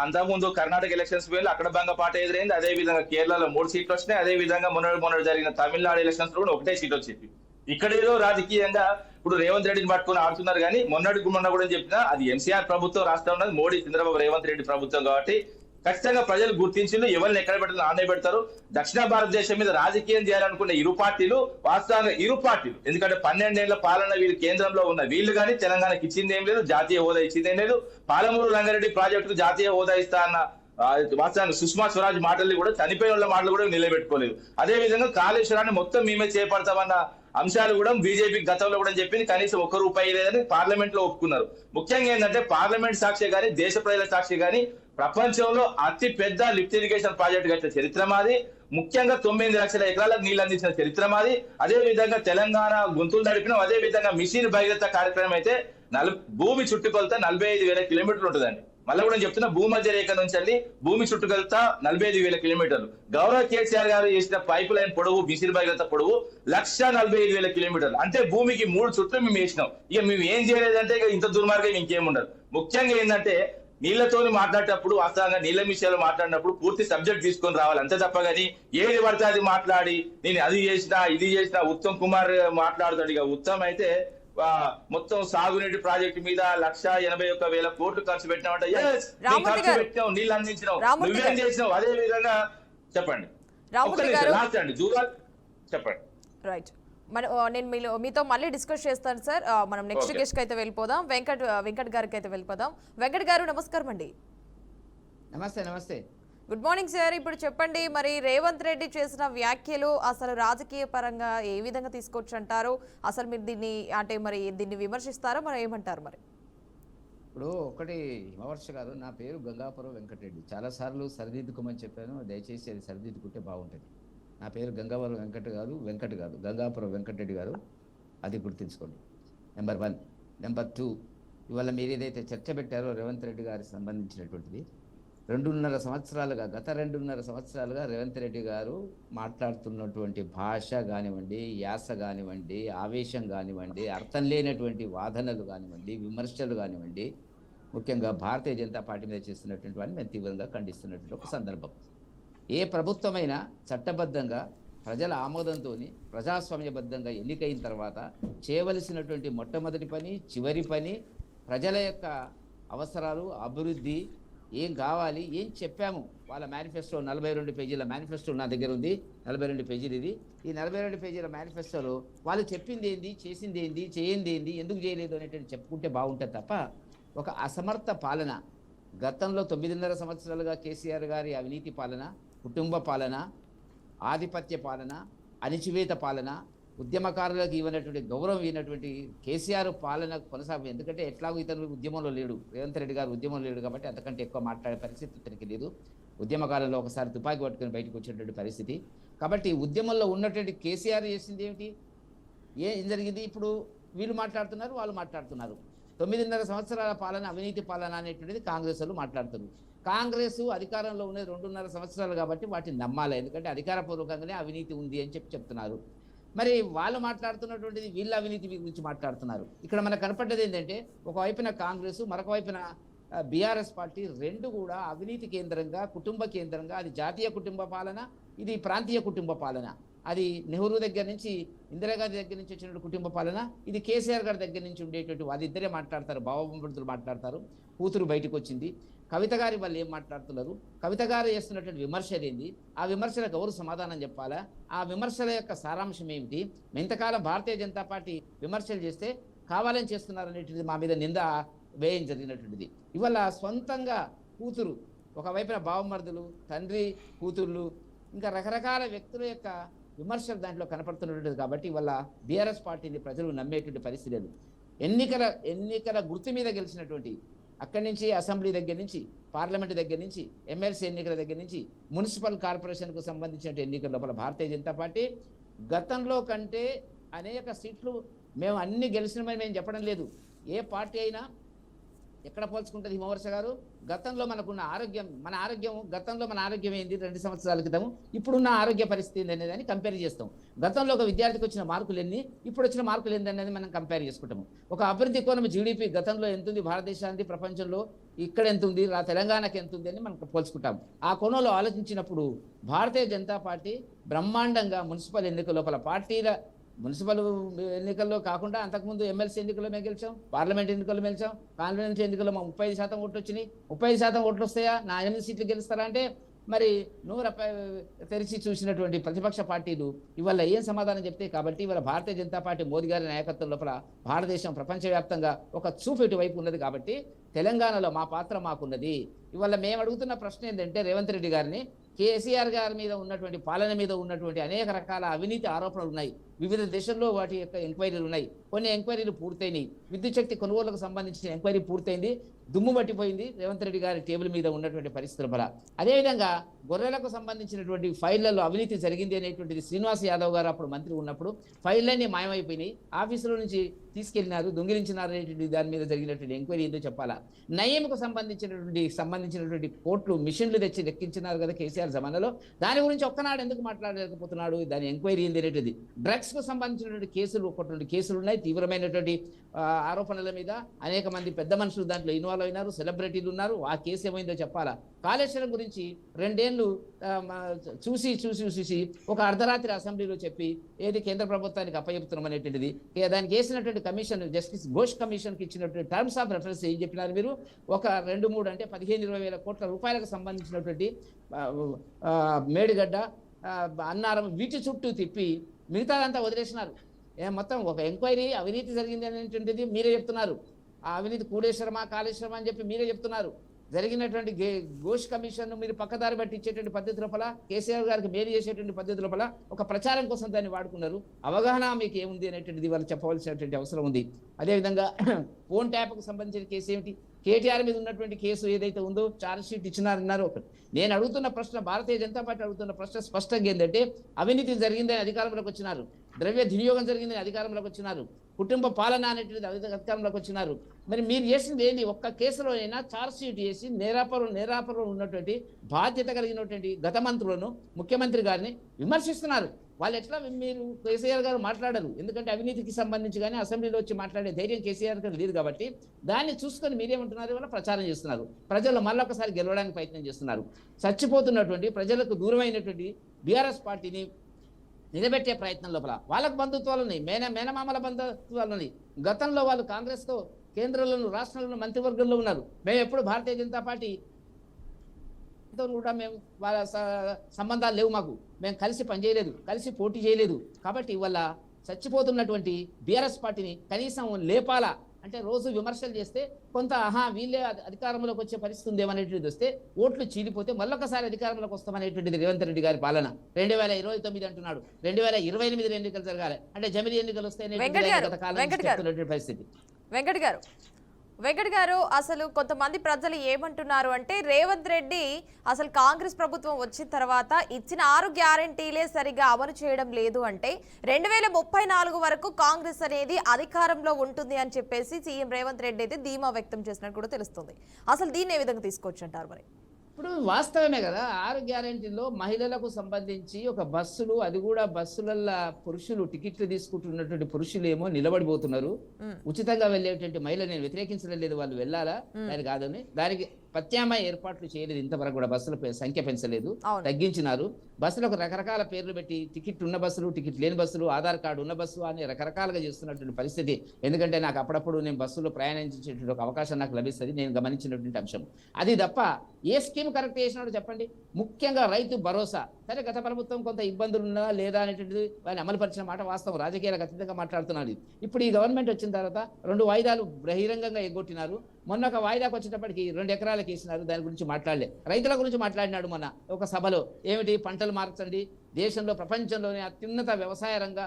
అంతకుముందు కర్ణాటక ఎలక్షన్స్ వేళ అక్కడ బంగపాట ఎదురైంది. అదే విధంగా కేరళలో 3 సీట్లు వచ్చినాయి. అదే విధంగా మొన్న జరిగిన తమిళనాడు ఎలక్షన్స్ లో కూడా 1 సీట్ వచ్చింది. ఇక్కడ ఏదో రాజకీయంగా ఇప్పుడు రేవంత్ రెడ్డిని పట్టుకుని ఆడుతున్నారు. కానీ మొన్న కూడా చెప్పినా అది ఎన్సీఆర్ ప్రభుత్వం రాష్ట్రం ఉన్నది, మోడీ చంద్రబాబు రేవంత్ రెడ్డి ప్రభుత్వం. కాబట్టి ఖచ్చితంగా ప్రజలు గుర్తించిండు ఎవరిని ఎక్కడ పెట్టాలో ఆనే పెడతారు. దక్షిణ భారతదేశం మీద రాజకీయం చేయాలనుకున్న ఇరు పార్టీలు ఎందుకంటే 12 ఏళ్ల పాలన వీళ్ళు కేంద్రంలో ఉన్న వీళ్ళు కానీ తెలంగాణకి ఇచ్చింది ఏం లేదు, జాతీయ హోదా ఇచ్చింది ఏం లేదు. పాలమూరు రంగారెడ్డి ప్రాజెక్టుకు జాతీయ హోదా ఇస్తా అన్న వాస్తవానికి సుష్మా స్వరాజ్ మాటల్ని కూడా, చనిపోయిన వాళ్ళ మాటలు కూడా నిలబెట్టుకోలేదు. అదే విధంగా కాళేశ్వరాన్ని మొత్తం మేమే చేపడతామన్న అంశాలు కూడా బీజేపీ గతంలో కూడా చెప్పింది, కనీసం ₹1 లేదని పార్లమెంట్ లో ఒప్పుకున్నారు. ముఖ్యంగా ఏంటంటే పార్లమెంట్ సాక్షి గాని దేశ ప్రజల సాక్షి గాని ప్రపంచంలో అతి పెద్ద లిఫ్ట్ ఇరిగేషన్ ప్రాజెక్ట్ కట్టిన చరిత్ర మాది. ముఖ్యంగా 9 లక్షల ఎకరాలకు నీళ్లు అందించిన చరిత్ర మాది. అదే విధంగా తెలంగాణ గొంతులు నడిపినాం. అదే విధంగా మిషన్ భగీరథ కార్యక్రమం అయితే భూమి చుట్టుకొలత 45,000 కిలోమీటర్లు ఉంటుందండి. మళ్ళీ కూడా చెప్తున్నా, భూమధ్య రేఖ నుంచి వెళ్ళి భూమి చుట్టుకొలత 45,000 కిలోమీటర్లు. గౌరవ్ కేసీఆర్ గారు చేసిన పైప్ లైన్ పొడవు, మిషన్ భగీరథ పొడవు 1,45,000 కిలోమీటర్లు. అంటే భూమికి 3 చుట్లు మేము వేసినాం. ఇక మేము ఏం చేయలేదంటే ఇక ఇంత దుర్మార్గం ఇంకేముండదు. ముఖ్యంగా ఏంటంటే నీళ్లతోని మాట్లాడేటప్పుడు, వాస్తవంగా నీళ్ల విషయాలు మాట్లాడినప్పుడు పూర్తి సబ్జెక్ట్ తీసుకొని రావాలి. అంతే తప్ప కానీ ఏది పడితే అది మాట్లాడి నేను అది చేసినా ఇది చేసినా ఉత్తమ్ కుమార్ మాట్లాడుతాడు. ఇక ఉత్తమ్ అయితే మొత్తం సాగునీటి ప్రాజెక్టు మీద 1,81,000 కోట్లు ఖర్చు పెట్టినామంటే ఖర్చు పెట్టినావు, నీళ్ళు అందించినావు, నువ్వేం చేసినావు. అదే విధంగా చెప్పండి, లాస్ట్ అండి జూరాల్ చెప్పండి. రైట్, నేను మీతో మళ్ళీ డిస్కస్ చేస్తాను సార్. మనం నెక్స్ట్ గెస్ట్ కి అయితే వెళ్ళిపోదాం. వెంకట్ గారికి అయితే వెళ్ళిపోదాం. వెంకట్ గారు నమస్కారం అండి. నమస్తే. నమస్తే, గుడ్ మార్నింగ్ సార్. ఇప్పుడు చెప్పండి, మరి రేవంత్ రెడ్డి చేసిన వ్యాఖ్యలు అసలు రాజకీయ పరంగా ఏ విధంగా తీసుకోవచ్చు అంటారు? అసలు మీరు దీన్ని అంటే మరి దీన్ని విమర్శిస్తారా, మరి ఏమంటారు? మరి ఇప్పుడు ఒకటి హిమవర్ష గారు, నా పేరు గంగాపురం వెంకటరెడ్డి. చాలాసార్లు సరిదిద్దుకోమని చెప్పాను, దయచేసి అది సరిదిద్దుకుంటే బాగుంటుంది. నా పేరు గంగాపురం వెంకట్ కాదు, గంగాపురం వెంకటరెడ్డి గారు, అది గుర్తుంచుకోండి. నెంబర్ 1. నెంబర్ 2, ఇవాళ మీరు ఏదైతే చర్చ పెట్టారో రేవంత్ రెడ్డి గారికి సంబంధించినటువంటిది, గత 2.5 సంవత్సరాలుగా రేవంత్ రెడ్డి గారు మాట్లాడుతున్నటువంటి భాష కానివ్వండి, యాస కానివ్వండి, ఆవేశం కానివ్వండి, అర్థం లేనటువంటి వాదనలు కానివ్వండి, విమర్శలు కానివ్వండి, ముఖ్యంగా భారతీయ జనతా పార్టీ మీద చేస్తున్నటువంటి వాడిని మేము తీవ్రంగా ఖండిస్తున్నటువంటి ఒక సందర్భం. ఏ ప్రభుత్వమైనా చట్టబద్ధంగా ప్రజల ఆమోదంతో ప్రజాస్వామ్యబద్ధంగా ఎన్నికైన తర్వాత చేయవలసినటువంటి మొట్టమొదటి పని, చివరి పని, ప్రజల యొక్క అవసరాలు, అభివృద్ధి ఏం కావాలి, ఏం చెప్పాము వాళ్ళ మేనిఫెస్టో, 42 పేజీల మేనిఫెస్టో నా దగ్గర ఉంది. 42 పేజీలు ఇది. ఈ 42 పేజీల మేనిఫెస్టోలో వాళ్ళు చెప్పింది ఏంది, చేసింది ఏంది, చేయంది ఏంది, ఎందుకు చేయలేదు అనేటువంటి చెప్పుకుంటే బాగుంటుంది తప్ప ఒక అసమర్థ పాలన, గతంలో 9.5 సంవత్సరాలుగా కేసీఆర్ గారి అవినీతి పాలన, కుటుంబ పాలన, ఆధిపత్య పాలన, అణిచివేత పాలన, ఉద్యమకారులకు ఇవ్వనటువంటి గౌరవం ఇవ్వనటువంటి కేసీఆర్ పాలన కొనసాగు. ఎందుకంటే ఎట్లాగో ఇతను ఉద్యమంలో లేడు, రేవంత్ రెడ్డి గారు ఉద్యమంలో లేడు కాబట్టి అంతకంటే ఎక్కువ మాట్లాడే పరిస్థితి ఇతనికి లేదు. ఉద్యమకాలంలో ఒకసారి తుపాకీ పట్టుకుని బయటకు వచ్చినటువంటి పరిస్థితి. కాబట్టి ఉద్యమంలో ఉన్నటువంటి కేసీఆర్ చేసింది ఏమిటి, ఏం జరిగింది? ఇప్పుడు వీళ్ళు మాట్లాడుతున్నారు, వాళ్ళు మాట్లాడుతున్నారు. 9.5 సంవత్సరాల పాలన అవినీతి పాలన అనేటువంటిది కాంగ్రెస్ వాళ్ళు మాట్లాడుతున్నారు. కాంగ్రెస్ అధికారంలో ఉన్నది 2.5 సంవత్సరాలు కాబట్టి వాటిని నమ్మాలి, ఎందుకంటే అధికారపూర్వకంగానే అవినీతి ఉంది అని చెప్తున్నారు. మరి వాళ్ళు మాట్లాడుతున్నటువంటిది వీళ్ళ అవినీతి గురించి మాట్లాడుతున్నారు. ఇక్కడ మనకు కనపడ్డది ఏంటంటే ఒకవైపున కాంగ్రెస్, మరొక వైపున బీఆర్ఎస్ పార్టీ, రెండు కూడా అవినీతి కేంద్రంగా, కుటుంబ కేంద్రంగా, అది జాతీయ కుటుంబ పాలన, ఇది ప్రాంతీయ కుటుంబ పాలన. అది నెహ్రూ దగ్గర నుంచి, ఇందిరాగాంధీ దగ్గర నుంచి వచ్చినటువంటి కుటుంబ పాలన, ఇది కేసీఆర్ గారి దగ్గర నుంచి ఉండేటువంటి, అది ఇద్దరే మాట్లాడతారు, భావబంధులు మాట్లాడతారు. కూతురు బయటకు వచ్చింది. కవిత గారి వాళ్ళు ఏం మాట్లాడుతున్నారు, కవిత గారు చేస్తున్నటువంటి విమర్శలు ఏంది, ఆ విమర్శలకు ఎవరు సమాధానం చెప్పాలా, ఆ విమర్శల యొక్క సారాంశం ఏమిటి, ఇంతకాలం భారతీయ జనతా పార్టీ విమర్శలు చేస్తే కావాలని చేస్తున్నారు అనేటువంటిది మా మీద నింద వేయం జరిగినటువంటిది. ఇవాళ సొంతంగా కూతురు, ఒకవైపున బావమరుదులు, తండ్రి కూతుర్లు, ఇంకా రకరకాల వ్యక్తుల యొక్క విమర్శలు దాంట్లో కనపడుతున్నటువంటిది. కాబట్టి ఇవాళ బీఆర్ఎస్ పార్టీని ప్రజలు నమ్మేటువంటి పరిస్థితి లేదు. ఎన్నికల గుర్తు మీద గెలిచినటువంటి, అక్కడి నుంచి అసెంబ్లీ దగ్గర నుంచి, పార్లమెంట్ దగ్గర నుంచి, ఎమ్మెల్సీ ఎన్నికల దగ్గర నుంచి, మున్సిపల్ కార్పొరేషన్కు సంబంధించిన ఎన్నికల లోపల భారతీయ జనతా పార్టీ గతంలో కంటే అనేక సీట్లు మేము అన్ని గెలిచినామని మేము చెప్పడం లేదు. ఏ పార్టీ అయినా ఎక్కడ పోల్చుకుంటుంది హిమవర్ష గారు? గతంలో మనకున్న ఆరోగ్యం, గతంలో మన ఆరోగ్యం ఏంది 2 సంవత్సరాల క్రితం, ఇప్పుడున్న ఆరోగ్య పరిస్థితి ఏంది అనేది కంపేర్ చేస్తాం. గతంలో ఒక విద్యార్థికి వచ్చిన మార్కులు ఎన్ని, ఇప్పుడు వచ్చిన మార్కులు ఏంది అనేది మనం కంపేర్ చేసుకుంటాము. ఒక అభివృద్ధి కోణం జీడిపి గతంలో ఎంత ఉంది భారతదేశానికి, ప్రపంచంలో ఇక్కడ ఎంత ఉంది, తెలంగాణకి ఎంత ఉంది అని మనం పోల్చుకుంటాం. ఆ కోణంలో ఆలోచించినప్పుడు భారతీయ జనతా పార్టీ బ్రహ్మాండంగా మున్సిపల్ ఎన్నికల లోపల పార్టీల, మున్సిపల్ ఎన్నికల్లో కాకుండా అంతకుముందు ఎమ్మెల్సీ ఎన్నికల్లో మేము గెలిచాం, పార్లమెంట్ ఎన్నికల్లో గెలిచాం, పార్లమెంట్ ఎన్నికల్లో మా 35% ఓట్లు వచ్చినాయి. 35% ఓట్లు వస్తాయా, నా 8 సీట్లు గెలుస్తారా అంటే మరి నూరు తెరిచి చూసినటువంటి ప్రతిపక్ష పార్టీలు ఇవాళ ఏం సమాధానం చెప్తే? కాబట్టి ఇవాళ భారతీయ జనతా పార్టీ మోదీ గారి నాయకత్వం లోపల భారతదేశం ప్రపంచవ్యాప్తంగా ఒక చూపెటు వైపు ఉన్నది. కాబట్టి తెలంగాణలో మా పాత్ర మాకున్నది. ఇవాళ మేము అడుగుతున్న ప్రశ్న ఏంటంటే రేవంత్ రెడ్డి గారిని, కేసీఆర్ గారి మీద ఉన్నటువంటి పాలన మీద ఉన్నటువంటి అనేక రకాల అవినీతి ఆరోపణలు ఉన్నాయి. వివిధ దేశాల్లో వాటి యొక్క ఎంక్వైరీలు ఉన్నాయి. కొన్ని ఎంక్వైరీలు పూర్తయినాయి. విద్యుత్ శక్తి కొనుగోలుకు సంబంధించిన ఎంక్వైరీ పూర్తయింది. దుమ్ము పట్టిపోయింది రేవంత్ రెడ్డి గారి టేబుల్ మీద ఉన్నటువంటి పరిస్థితుల వల్ల. అదేవిధంగా గొర్రెలకు సంబంధించినటువంటి ఫైళ్లలో అవినీతి జరిగింది అనేటువంటిది శ్రీనివాస్ యాదవ్ గారు అప్పుడు మంత్రి ఉన్నప్పుడు ఫైళ్ళన్నీ మాయమైపోయినాయి. ఆఫీసులో నుంచి తీసుకెళ్లినారు, దొంగిలించినారు అనేటువంటి దాని మీద జరిగినటువంటి ఎంక్వైరీ ఏందో చెప్పాలా. నయీంకు సంబంధించినటువంటి కోర్టులు మిషన్లు తెచ్చి లెక్కించినారు కదా కేసీఆర్ జమానాలో. దాని గురించి ఒక్కనాడు ఎందుకు మాట్లాడలేకపోతున్నాడు? దాని ఎంక్వైరీ ఏంది అనేటిది. డ్రగ్స్ కు సంబంధించినటువంటి కేసులు ఒకటి కేసులు ఉన్నాయి. తీవ్రమైనటువంటి ఆరోపణల మీద అనేక మంది పెద్ద మనుషులు దాంట్లో ఇన్వాల్వ్ అయినారు, సెలబ్రిటీలు ఉన్నారు. ఆ కేసు ఏమైందో చెప్పాలా. కాళేశ్వరం గురించి 2 ఏళ్ళు చూసి ఒక అర్ధరాత్రి అసెంబ్లీలో చెప్పి ఏది కేంద్ర ప్రభుత్వానికి అప్పచెప్తున్నాం అనేటువంటిది. దానికి వేసినటువంటి కమిషన్ జస్టిస్ ఘోష్ కమిషన్కి ఇచ్చినటువంటి టర్మ్స్ ఆఫ్ రెఫరెన్స్ ఏం చెప్పినారు మీరు? ఒక 2-3 అంటే 15-20 వేల కోట్ల రూపాయలకు సంబంధించినటువంటి మేడిగడ్డ, అన్నారం వీటి చుట్టూ తిప్పి మిగతాదంతా వదిలేసినారు. మొత్తం ఒక ఎంక్వైరీ అవినీతి జరిగింది అనేటువంటిది మీరే చెప్తున్నారు. ఆ అవినీతి కూడేశ్వరమా కాళేశ్వరమా అని చెప్పి మీరే చెప్తున్నారు. జరిగినటువంటి ఘోష్ కమిషన్ మీరు పక్కదారి బట్టి ఇచ్చేటువంటి పద్ధతి లోపల, కేసీఆర్ గారికి మేలు చేసేటువంటి పద్ధతి లోపల ఒక ప్రచారం కోసం దాన్ని వాడుకున్నారు. అవగాహన మీకు ఏముంది అనేటువంటిది వాళ్ళు చెప్పవలసినటువంటి అవసరం ఉంది. అదేవిధంగా ఫోన్ ట్యాప్కు సంబంధించిన కేసు ఏమిటి? కేటీఆర్ మీద ఉన్నటువంటి కేసు ఏదైతే ఉందో ఛార్జ్ షీట్ ఇచ్చినారన్నారు. ఒకటి నేను అడుగుతున్న ప్రశ్న, భారతీయ జనతా పార్టీ అడుగుతున్న ప్రశ్న స్పష్టంగా ఏంటంటే అవినీతి జరిగిందని అధికారంలోకి వచ్చినారు, ద్రవ్య వినియోగం జరిగిందని అధికారంలోకి వచ్చినారు, కుటుంబ పాలన అనేటువంటిది అధికారంలోకి వచ్చినారు. మరి మీరు చేసింది ఏంటి? ఒక్క కేసులో అయినా ఛార్జ్ షీట్ చేసి నేరాపరం ఉన్నటువంటి బాధ్యత కలిగినటువంటి గత మంత్రులను, ముఖ్యమంత్రి గారిని విమర్శిస్తున్నారు. వాళ్ళు ఎట్లా మీరు కేసీఆర్ గారు మాట్లాడరు? ఎందుకంటే అవినీతికి సంబంధించి కానీ అసెంబ్లీలో వచ్చి మాట్లాడే ధైర్యం కేసీఆర్ గారు లేదు కాబట్టి దాన్ని చూసుకొని మీరేమంటున్నారు? వల్ల ప్రచారం చేస్తున్నారు. ప్రజలు మళ్ళొకసారి గెలవడానికి ప్రయత్నం చేస్తున్నారు. చచ్చిపోతున్నటువంటి ప్రజలకు దూరమైనటువంటి బీఆర్ఎస్ పార్టీని నిలబెట్టే ప్రయత్నం లోపల వాళ్ళకు బంధుత్వాలు ఉన్నాయి, మేనమామల బంధుత్వాలు ఉన్నాయి. గతంలో వాళ్ళు కాంగ్రెస్తో కేంద్రంలోను రాష్ట్రంలోను మంత్రివర్గంలో ఉన్నారు. మేము ఎప్పుడు భారతీయ జనతా పార్టీ కూడా మేము వాళ్ళ సంబంధాలు లేవు, మాకు మేము కలిసి పనిచేయలేదు, కలిసి పోటీ చేయలేదు. కాబట్టి ఇవాళ చచ్చిపోతున్నటువంటి బీఆర్ఎస్ పార్టీని కనీసం లేపాలా అంటే రోజు విమర్శలు చేస్తే కొంత వీళ్ళే అధికారంలోకి వచ్చే పరిస్థితి ఉందేమనేటువంటిది వస్తే ఓట్లు చీలిపోతే మళ్ళొకసారి అధికారంలోకి వస్తామనేటువంటిది రేవంత్ రెడ్డి గారి పాలన. 2029 అంటున్నాడు, 2028 ఎన్నికలు జరగాలి అంటే జమిలి ఎన్నికలు వస్తాయనే పరిస్థితి. వెంకట్ గారు అసలు కొంతమంది ప్రజలు ఏమంటున్నారు అంటే రేవంత్ రెడ్డి అసలు కాంగ్రెస్ ప్రభుత్వం వచ్చిన తర్వాత ఇచ్చిన 6 గ్యారెంటీలే సరిగా అమలు చేయడం లేదు అంటే 2034 వరకు కాంగ్రెస్ అనేది అధికారంలో ఉంటుంది అని చెప్పేసి సీఎం రేవంత్ రెడ్డి అయితే ధీమా వ్యక్తం చేసినట్టు కూడా తెలుస్తుంది. అసలు దీన్ని ఏ విధంగా తీసుకొచ్చి అంటారు? మరి ఇప్పుడు వాస్తవమే కదా, 6 గ్యారెంటీల్లో మహిళలకు సంబంధించి ఒక బస్సులు, అది కూడా బస్సులల్లో పురుషులు టికెట్లు తీసుకుంటున్నటువంటి పురుషులు ఏమో నిలబడిపోతున్నారు. ఉచితంగా వెళ్ళేటువంటి మహిళ నేను వ్యతిరేకించడం లేదు, వాళ్ళు వెళ్ళాలా దాని కాదని. దానికి ప్రత్యామ్నాయ ఏర్పాట్లు చేయలేదు. ఇంతవరకు కూడా బస్సుల సంఖ్య పెంచలేదు, తగ్గించినారు. బస్సులకు రకరకాల పేర్లు పెట్టి టికెట్ ఉన్న బస్సులు, టికెట్ లేని బస్సులు, ఆధార్ కార్డు ఉన్న బస్సు అని రకరకాలుగా చేస్తున్నటువంటి పరిస్థితి. ఎందుకంటే నాకు అప్పుడప్పుడు నేను బస్సులో ప్రయాణించేటువంటి ఒక అవకాశం నాకు లభిస్తుంది, నేను గమనించినటువంటి అంశం అది. తప్ప ఏ స్కీమ్ కరెక్ట్ చేసినాడో చెప్పండి. ముఖ్యంగా రైతు భరోసా, సరే గత ప్రభుత్వం కొంత ఇబ్బందులు ఉన్నా లేదా అనేటువంటిది వారిని అమలుపరిచిన మాట వాస్తవం, రాజకీయాలకు అతీతంగా మాట్లాడుతున్నాడు. ఇప్పుడు ఈ గవర్నమెంట్ వచ్చిన తర్వాత 2 వాయిదాలు బహిరంగంగా ఎగ్గొట్టినారు. మొన్న ఒక వాయిదాకు వచ్చేటప్పటికి 2 ఎకరాలకు వేసినారు, దాని గురించి మాట్లాడలే. రైతుల గురించి మాట్లాడినాడు మొన్న ఒక సభలో. ఏమిటి? పంటలు మార్చండి, దేశంలో ప్రపంచంలోనే అత్యున్నత వ్యవసాయ రంగ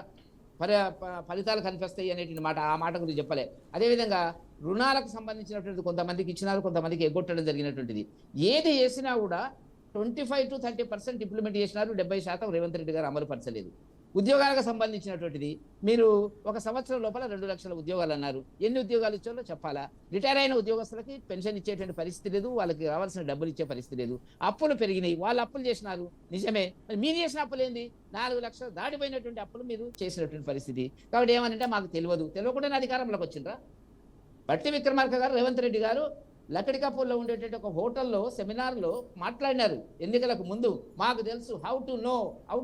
ఫలితాలు కనిపిస్తాయి అనేటువంటి మాట, ఆ మాట గురించి చెప్పలే. అదేవిధంగా రుణాలకు సంబంధించినటువంటి కొంతమందికి ఇచ్చినారు, కొంతమందికి ఎగ్గొట్టడం జరిగినటువంటిది. ఏది చేసినా కూడా 25 to 30% ఇంప్లిమెంట్ చేసినారు, 70% రేవంత్ రెడ్డి గారు అమలుపరచలేదు. ఉద్యోగాలకు సంబంధించినటువంటిది మీరు 1 సంవత్సరం లోపల 2 లక్షల ఉద్యోగాలు అన్నారు. ఎన్ని ఉద్యోగాలు ఇచ్చారో చెప్పాలా? రిటైర్ అయిన ఉద్యోగస్తులకి పెన్షన్ ఇచ్చేటువంటి పరిస్థితి లేదు, వాళ్ళకి రావాల్సిన డబ్బులు ఇచ్చే పరిస్థితి లేదు. అప్పులు పెరిగినాయి, వాళ్ళు అప్పులు చేసినారు నిజమే. మీరు చేసిన అప్పులు ఏంది? 4 లక్షలు దాటిపోయినటువంటి అప్పులు మీరు చేసినటువంటి పరిస్థితి. కాబట్టి ఏమనంటే మాకు తెలియకుండానే అధికారంలోకి వచ్చిండ్రా? బట్టి విక్రమార్క గారు, రేవంత్ రెడ్డి గారు లక్కడికాపూర్లో ఉండేటువంటి ఒక హోటల్లో సెమినార్లో మాట్లాడినారు. ఎన్నికలకు ముందు మాకు తెలుసు, how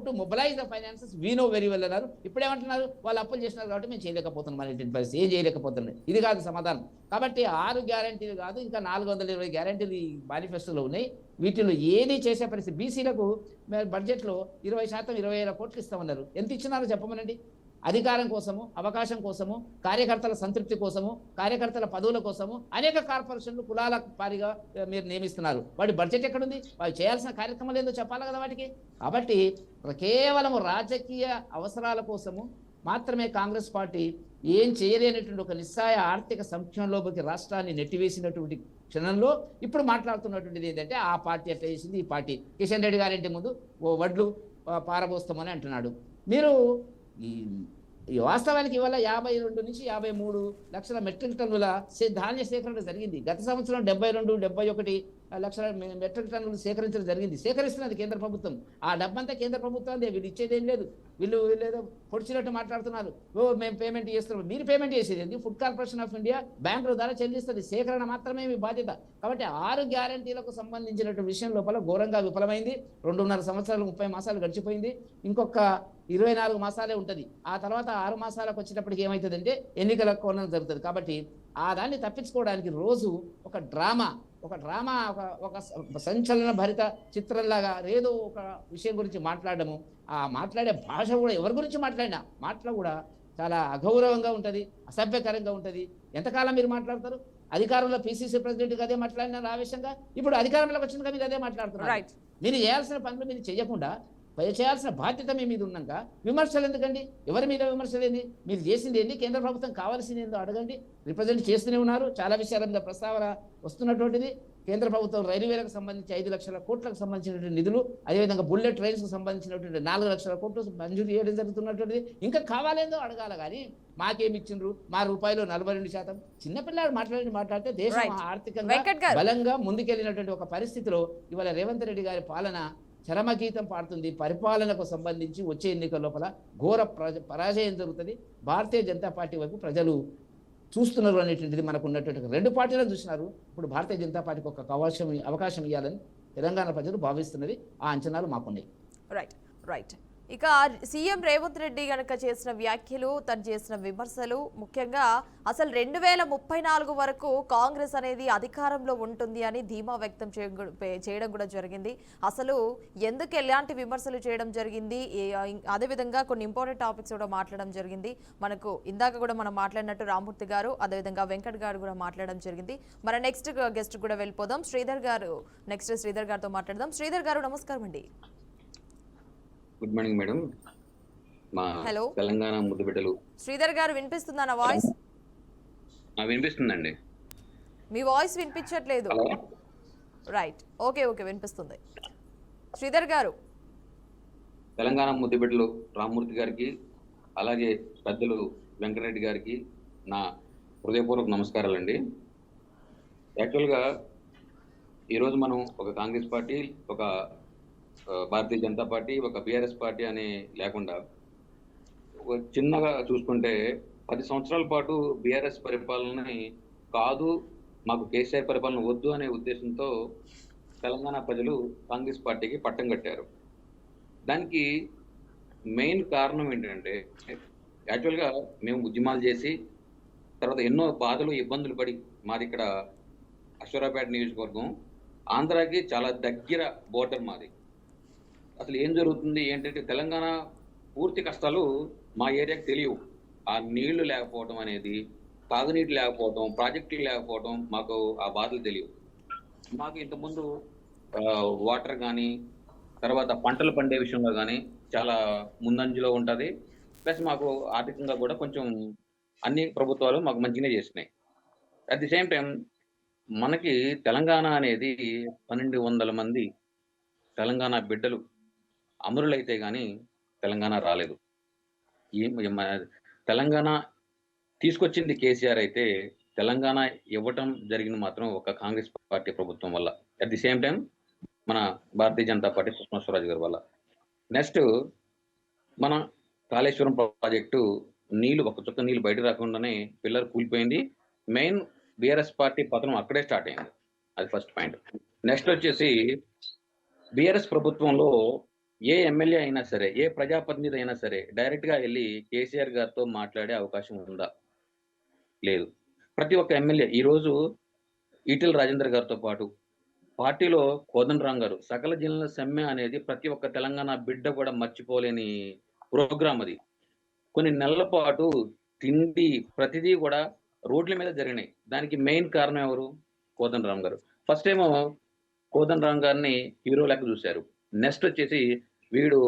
to mobilize the finances we know very well అన్నారు. ఇప్పుడేమంటున్నారు? వాళ్ళు అప్పులు చేసినారు కాబట్టి మేము చేయలేకపోతున్నాం అనేటువంటి పరిస్థితి. ఏం చేయలేకపోతున్నాం, ఇది కాదు సమాధానం. కాబట్టి 6 గ్యారెంటీలు కాదు, ఇంకా 420 గ్యారెంటీలు ఈ మేనిఫెస్టోలో ఉన్నాయి. వీటిలో ఏది చేసే పరిస్థితి. బీసీలకు బడ్జెట్లో 20% 20,000 కోట్లు ఇస్తామన్నారు. ఎంత ఇచ్చినారో చెప్పమనండి. అధికారం కోసము, అవకాశం కోసము, కార్యకర్తల సంతృప్తి కోసము, కార్యకర్తల పదవుల కోసము అనేక కార్పొరేషన్లు కులాల పారిగా మీరు నియమిస్తున్నారు. వాటి బడ్జెట్ ఎక్కడుంది? వాటి చేయాల్సిన కార్యక్రమాలు ఏందో చెప్పాలి కదా వాటికి. కాబట్టి కేవలం రాజకీయ అవసరాల కోసము మాత్రమే కాంగ్రెస్ పార్టీ ఏం చేయలేనటువంటి ఒక నిస్సాయ ఆర్థిక సంక్షోభంలోకి రాష్ట్రాన్ని నెట్టివేసినటువంటి క్షణంలో ఇప్పుడు మాట్లాడుతున్నటువంటిది ఏంటంటే ఆ పార్టీ ఎట్లా చేసింది, ఈ పార్టీ కిషన్ రెడ్డి గారింటి ముందు ఓ వడ్లు పారబోస్తామని అంటున్నాడు. మీరు ఈ వాస్తవానికి ఇవాళ 52 నుంచి 53 లక్షల మెట్రిక్ టన్నుల ధాన్య సేకరణ జరిగింది. గత సంవత్సరం 72-71 లక్షల మెట్రిక్ టన్నులు సేకరించడం జరిగింది. సేకరిస్తున్నది కేంద్ర ప్రభుత్వం. ఆ డబ్బంతా కేంద్ర ప్రభుత్వం, వీళ్ళు ఇచ్చేదేం లేదు. వీళ్ళు ఏదో పొడిచినట్టు మాట్లాడుతున్నారు. మేము పేమెంట్ చేస్తున్నాం. మీరు పేమెంట్ చేసేది ఫుడ్ కార్పొరేషన్ ఆఫ్ ఇండియా బ్యాంకుల ద్వారా చెల్లిస్తుంది. సేకరణ మాత్రమే మీ బాధ్యత. కాబట్టి 6 గ్యారంటీలకు సంబంధించినటువంటి విషయం లోపల ఘోరంగా విఫలమైంది. 2.5 సంవత్సరాలు 30 మాసాలు గడిచిపోయింది. ఇంకొక 24 మాసాలే ఉంటుంది. ఆ తర్వాత 6 మాసాలకు వచ్చేటప్పటికి ఏమవుతుందంటే ఎన్నికల కోణం జరుగుతుంది. కాబట్టి ఆ దాన్ని తప్పించుకోవడానికి రోజు ఒక డ్రామా ఒక సంచలన భరిత చిత్రంలాగా ఏదో ఒక విషయం గురించి మాట్లాడము. ఆ మాట్లాడే భాష కూడా ఎవరి గురించి మాట్లాడినా మాటలు కూడా చాలా అగౌరవంగా ఉంటుంది, అసభ్యకరంగా ఉంటుంది. ఎంతకాలం మీరు మాట్లాడతారు? అధికారంలో పిసిసి ప్రెసిడెంట్ అదే మాట్లాడినారు ఆవేశంగా. ఇప్పుడు అధికారంలోకి వచ్చినాక మీరు అదే మాట్లాడుతున్నారు. మీరు చేయాల్సిన పనులు మీరు చేయకుండా చేయాల్సిన బాధ్యత మీ మీద ఉన్నాక విమర్శలు ఎందుకండి? ఎవరి మీద విమర్శలు ఏంది? మీరు చేసింది ఏంది? కేంద్ర ప్రభుత్వం కావాల్సింది ఏందో అడగండి. రిప్రజెంట్ చేస్తూనే ఉన్నారు. చాలా విషయాల మీద ప్రస్తావన వస్తున్నటువంటిది. కేంద్ర ప్రభుత్వం రైల్వేలకు సంబంధించి 5 లక్షల కోట్లకు సంబంధించినటువంటి నిధులు, అదేవిధంగా బుల్లెట్ ట్రైన్స్కు సంబంధించినటువంటి 4 లక్షల కోట్లు మంజూరు చేయడం జరుగుతున్నటువంటిది. ఇంకా కావాలేందో అడగాల కానీ మాకేమి ఇచ్చిండ్రు, మా రూపాయలు 42%. చిన్నపిల్లాడు మాట్లాడితే దేశం ఆర్థికంగా బలంగా ముందుకెళ్ళినటువంటి ఒక పరిస్థితిలో ఇవాళ రేవంత్ రెడ్డి గారి పాలన చరమగీతం పాడుతుంది. పరిపాలనకు సంబంధించి వచ్చే ఎన్నికల లోపల ఘోర పరాజయం జరుగుతుంది. భారతీయ జనతా పార్టీ వైపు ప్రజలు చూస్తున్నారు అనేటువంటిది మనకు ఉన్నటువంటి 2 పార్టీలను చూసినారు. ఇప్పుడు భారతీయ జనతా పార్టీకి ఒక అవకాశం ఇవ్వాలని తెలంగాణ ప్రజలు భావిస్తున్నది. ఆ అంచనాలు మాకున్నాయి. రైట్. ఇక సీఎం రేవంత్ రెడ్డి గనక చేసిన వ్యాఖ్యలు, తను చేసిన విమర్శలు, ముఖ్యంగా అసలు 2034 వరకు కాంగ్రెస్ అనేది అధికారంలో ఉంటుంది అని ధీమా వ్యక్తం చేయడం కూడా జరిగింది. అసలు ఎందుకు ఎలాంటి విమర్శలు చేయడం జరిగింది, అదేవిధంగా కొన్ని ఇంపార్టెంట్ టాపిక్స్ కూడా మాట్లాడడం జరిగింది. మనకు ఇందాక కూడా మనం మాట్లాడినట్టు రామ్మూర్తి గారు, అదేవిధంగా వెంకట్ గారు కూడా మాట్లాడడం జరిగింది. మన నెక్స్ట్ గెస్ట్ కూడా వెళ్ళిపోదాం. శ్రీధర్ గారితో మాట్లాడదాం. శ్రీధర్ గారు నమస్కారం అండి. Good morning madam. మా తెలంగాణ ముద్దు బిడ్డలు. శ్రీధర్ గారు వినిపిస్తుందా నా వాయిస్? వినిపిస్తుందండి. మీ వాయిస్ వినిపించట్లేదు. రైట్, ఓకే వినిపిస్తుంది. శ్రీధర్ గారు, తెలంగాణ ముద్దు బిడ్డలు రామ్మూర్తి గారికి, అలాగే పెద్దలు వెంకటరెడ్డి గారికి నా హృదయపూర్వక నమస్కారాలండి. యాక్చువల్గా ఈరోజు మనం ఒక కాంగ్రెస్ పార్టీ, ఒక భారతీయ జనతా పార్టీ, ఒక బీఆర్ఎస్ పార్టీ అని లేకుండా చిన్నగా చూసుకుంటే 10 సంవత్సరాల పాటు బీఆర్ఎస్ పరిపాలనని కాదు, మాకు కేసీఆర్ పరిపాలన వద్దు అనే ఉద్దేశంతో తెలంగాణ ప్రజలు కాంగ్రెస్ పార్టీకి పట్టం కట్టారు. దానికి మెయిన్ కారణం ఏంటంటే యాక్చువల్గా మేము ఉద్యమాలు చేసి తర్వాత ఎన్నో బాధలు ఇబ్బందులు పడి, మాది ఇక్కడ అశ్వరాపేట నియోజకవర్గం, ఆంధ్రాకి చాలా దగ్గర బోర్డర్ మాది. అసలు ఏం జరుగుతుంది ఏంటంటే తెలంగాణ పూర్తి కష్టాలు మా ఏరియాకి తెలియవు. ఆ నీళ్లు లేకపోవడం అనేది, తాగునీటి లేకపోవడం, ప్రాజెక్టులు లేకపోవడం, మాకు ఆ బాధలు తెలియవు. మాకు ఇంతకుముందు వాటర్ కానీ, తర్వాత పంటలు పండే విషయంలో కానీ చాలా ముందంజలో ఉంటుంది. ప్లస్ మాకు ఆర్థికంగా కూడా కొంచెం అన్ని ప్రభుత్వాలు మాకు మంచిగానే చేసినాయి. అట్ ది సేమ్ టైం మనకి తెలంగాణ అనేది 1200 మంది తెలంగాణ బిడ్డలు అమరులైతే కానీ తెలంగాణ రాలేదు. తెలంగాణ తీసుకొచ్చింది కేసీఆర్ అయితే తెలంగాణ ఇవ్వటం జరిగింది మాత్రం ఒక కాంగ్రెస్ పార్టీ ప్రభుత్వం వల్ల. అట్ ది సేమ్ టైం మన భారతీయ జనతా పార్టీ సుష్మా స్వరాజ్ గారి వల్ల. నెక్స్ట్ మన కాళేశ్వరం ప్రాజెక్టు నీళ్లు, ఒక చుక్క నీళ్ళు బయట రాకుండానే పిల్లర్ కూలిపోయింది. మెయిన్ బీఆర్ఎస్ పార్టీ పతనం అక్కడే స్టార్ట్ అయింది. అది ఫస్ట్ పాయింట్. నెక్స్ట్ వచ్చేసి బీఆర్ఎస్ ప్రభుత్వంలో ఏ ఎమ్మెల్యే అయినా సరే, ఏ ప్రజాప్రతినిధి అయినా సరే డైరెక్ట్గా వెళ్ళి కేసీఆర్ గారితో మాట్లాడే అవకాశం ఉందా? లేదు. ప్రతి ఒక్క ఎమ్మెల్యే ఈరోజు ఈటెల రాజేందర్ గారితో పాటు పార్టీలో కోదండరాం గారు, సకల జిల్లాల సమ్మె అనేది ప్రతి ఒక్క తెలంగాణ బిడ్డ కూడా మర్చిపోలేని ప్రోగ్రాం అది. కొన్ని నెలల పాటు తిండి ప్రతిదీ కూడా రోడ్ల మీద జరిగినాయి. దానికి మెయిన్ కారణం ఎవరు? కోదండరాం గారు. ఫస్ట్ ఏమో కోదండరాం గారిని హీరో లెక్క చూశారు. నెక్స్ట్ వచ్చేసి వీడు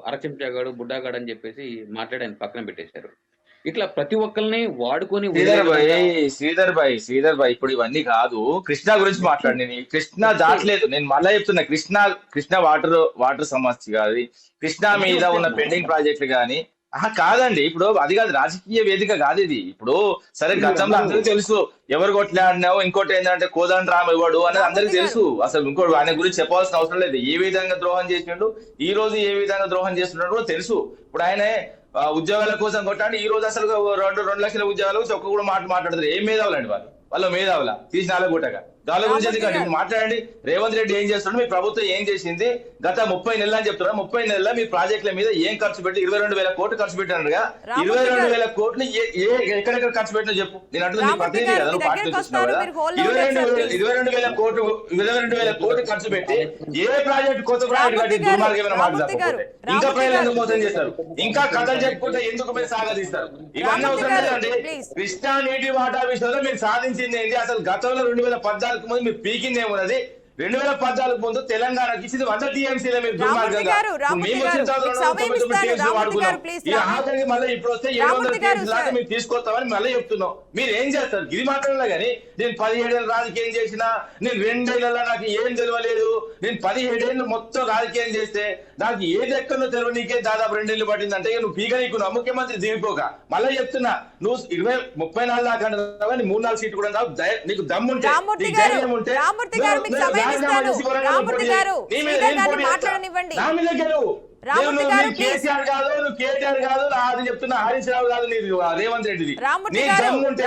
అరచెంచాగాడు, బుడ్డాగాడు అని చెప్పేసి మాట్లాడి ఆయన పక్కన పెట్టేశారు. ఇట్లా ప్రతి ఒక్కరిని వాడుకొని శ్రీధర్ భాయ్ ఇప్పుడు ఇవన్నీ కాదు. కృష్ణా గురించి మాట్లాడు. నేను కృష్ణా దాటలేదు. నేను మళ్ళా చెప్తున్నా, కృష్ణా వాటర్ సమస్య కాదు, కృష్ణా మీద ఉన్న పెండింగ్ ప్రాజెక్టులు కానీ కాదండి. ఇప్పుడు అది కాదు, రాజకీయ వేదిక కాదు ఇది. ఇప్పుడు సరే గతంలో అందరికీ తెలుసు ఎవరు కొట్లాడినావు, ఇంకోటి ఏంటంటే కోదండరామ్ ఇవ్వడు అనేది అందరికీ తెలుసు. అసలు ఇంకోటి ఆయన గురించి చెప్పాల్సిన అవసరం లేదు. ఏ విధంగా ద్రోహం చేసిండు, ఈ రోజు ఏ విధంగా ద్రోహం చేస్తున్నాడు కూడా తెలుసు. ఇప్పుడు ఆయన ఉద్యోగాల కోసం కొట్టాడు, ఈ రోజు అసలు 2 లక్షల ఉద్యోగాలు ఒక్క కూడా మాట్లాడతారు. ఏం మేధావులండి వాళ్ళ మేధావుల తీసిన గుట్టగా దాని గురించి ఎందుకంటే మాట్లాడండి. రేవంత్ రెడ్డి ఏం చేస్తున్నాడు, మీ ప్రభుత్వం ఏం చేసింది గత 30 నెలలు అని చెప్తున్నారు. 30 నెలల మీ ప్రాజెక్టుల మీద ఏం ఖర్చు పెట్టి 22,000 కోట్లు ఖర్చు పెట్టినట్టుగా 22,000 కోట్లు ఎక్కడెక్కడ ఖర్చు పెట్టినా చెప్పు. నేను అంటున్నా ప్రతిదీ కదా, నువ్వు పార్టీ చూస్తున్నావు కదా. 22,000 కోట్లు ఖర్చు పెట్టి ఏ ప్రాజెక్టు కొత్త ప్రాజెక్టు కట్టి దుర్మార్గమైన మాట తప్పకపోతే ఇంకా ప్రజలు ఎందుకు మోసం చేస్తారు, ఇంకా కథలు చెప్పుకుంటే ఎందుకు మీరు సాగదీస్తారు? ఇవన్నీ అవసరం లేదండి. కృష్ణా నీటి వాటా విషయంలో మీరు సాధించింది ఏంటి? అసలు గతంలో 2014 ముందు మీరు పీకింది ఏమున్నది? 2014 ముందు తెలంగాణకి ఇచ్చింది 100 టీఎంసీల మీరు దుర్మార్గంగా మేము వచ్చిన ఆఖరికి మళ్ళీ ఇప్పుడు వస్తే 700 టీఎంసీ లాగా మీరు తీసుకొస్తామని మళ్ళీ చెప్తున్నాం. మీరు ఏం చేస్తారు? ఇది మాత్రమే కానీ నేను 17 ఏళ్ళు రాజకీయం చేసినా, నేను 2 ఏళ్ళలో నాకు ఏం తెలియలేదు, నేను 17 ఏళ్ళు మొత్తం రాజకీయం చేస్తే నాకు ఏది ఎక్కడో తెలియదు, నీకే దాదాపు 2 ఏళ్ళు పట్టింది అంటే నువ్వు పీక నీకున్నావు ముఖ్యమంత్రి దిగిపోక. మళ్ళీ చెప్తున్నా, నువ్వు 34 దాకా 3-4 సీట్లు కూడా నీకు దమ్ముంటే ధైర్యం ఉంటే కేసీఆర్ కాదు, నువ్వు కేటీఆర్ కాదు, అది చెప్తున్నా హరీష్ రావు కాదు, నీది రేవంత్ రెడ్డిది. నీ దమ్ము ఉంటే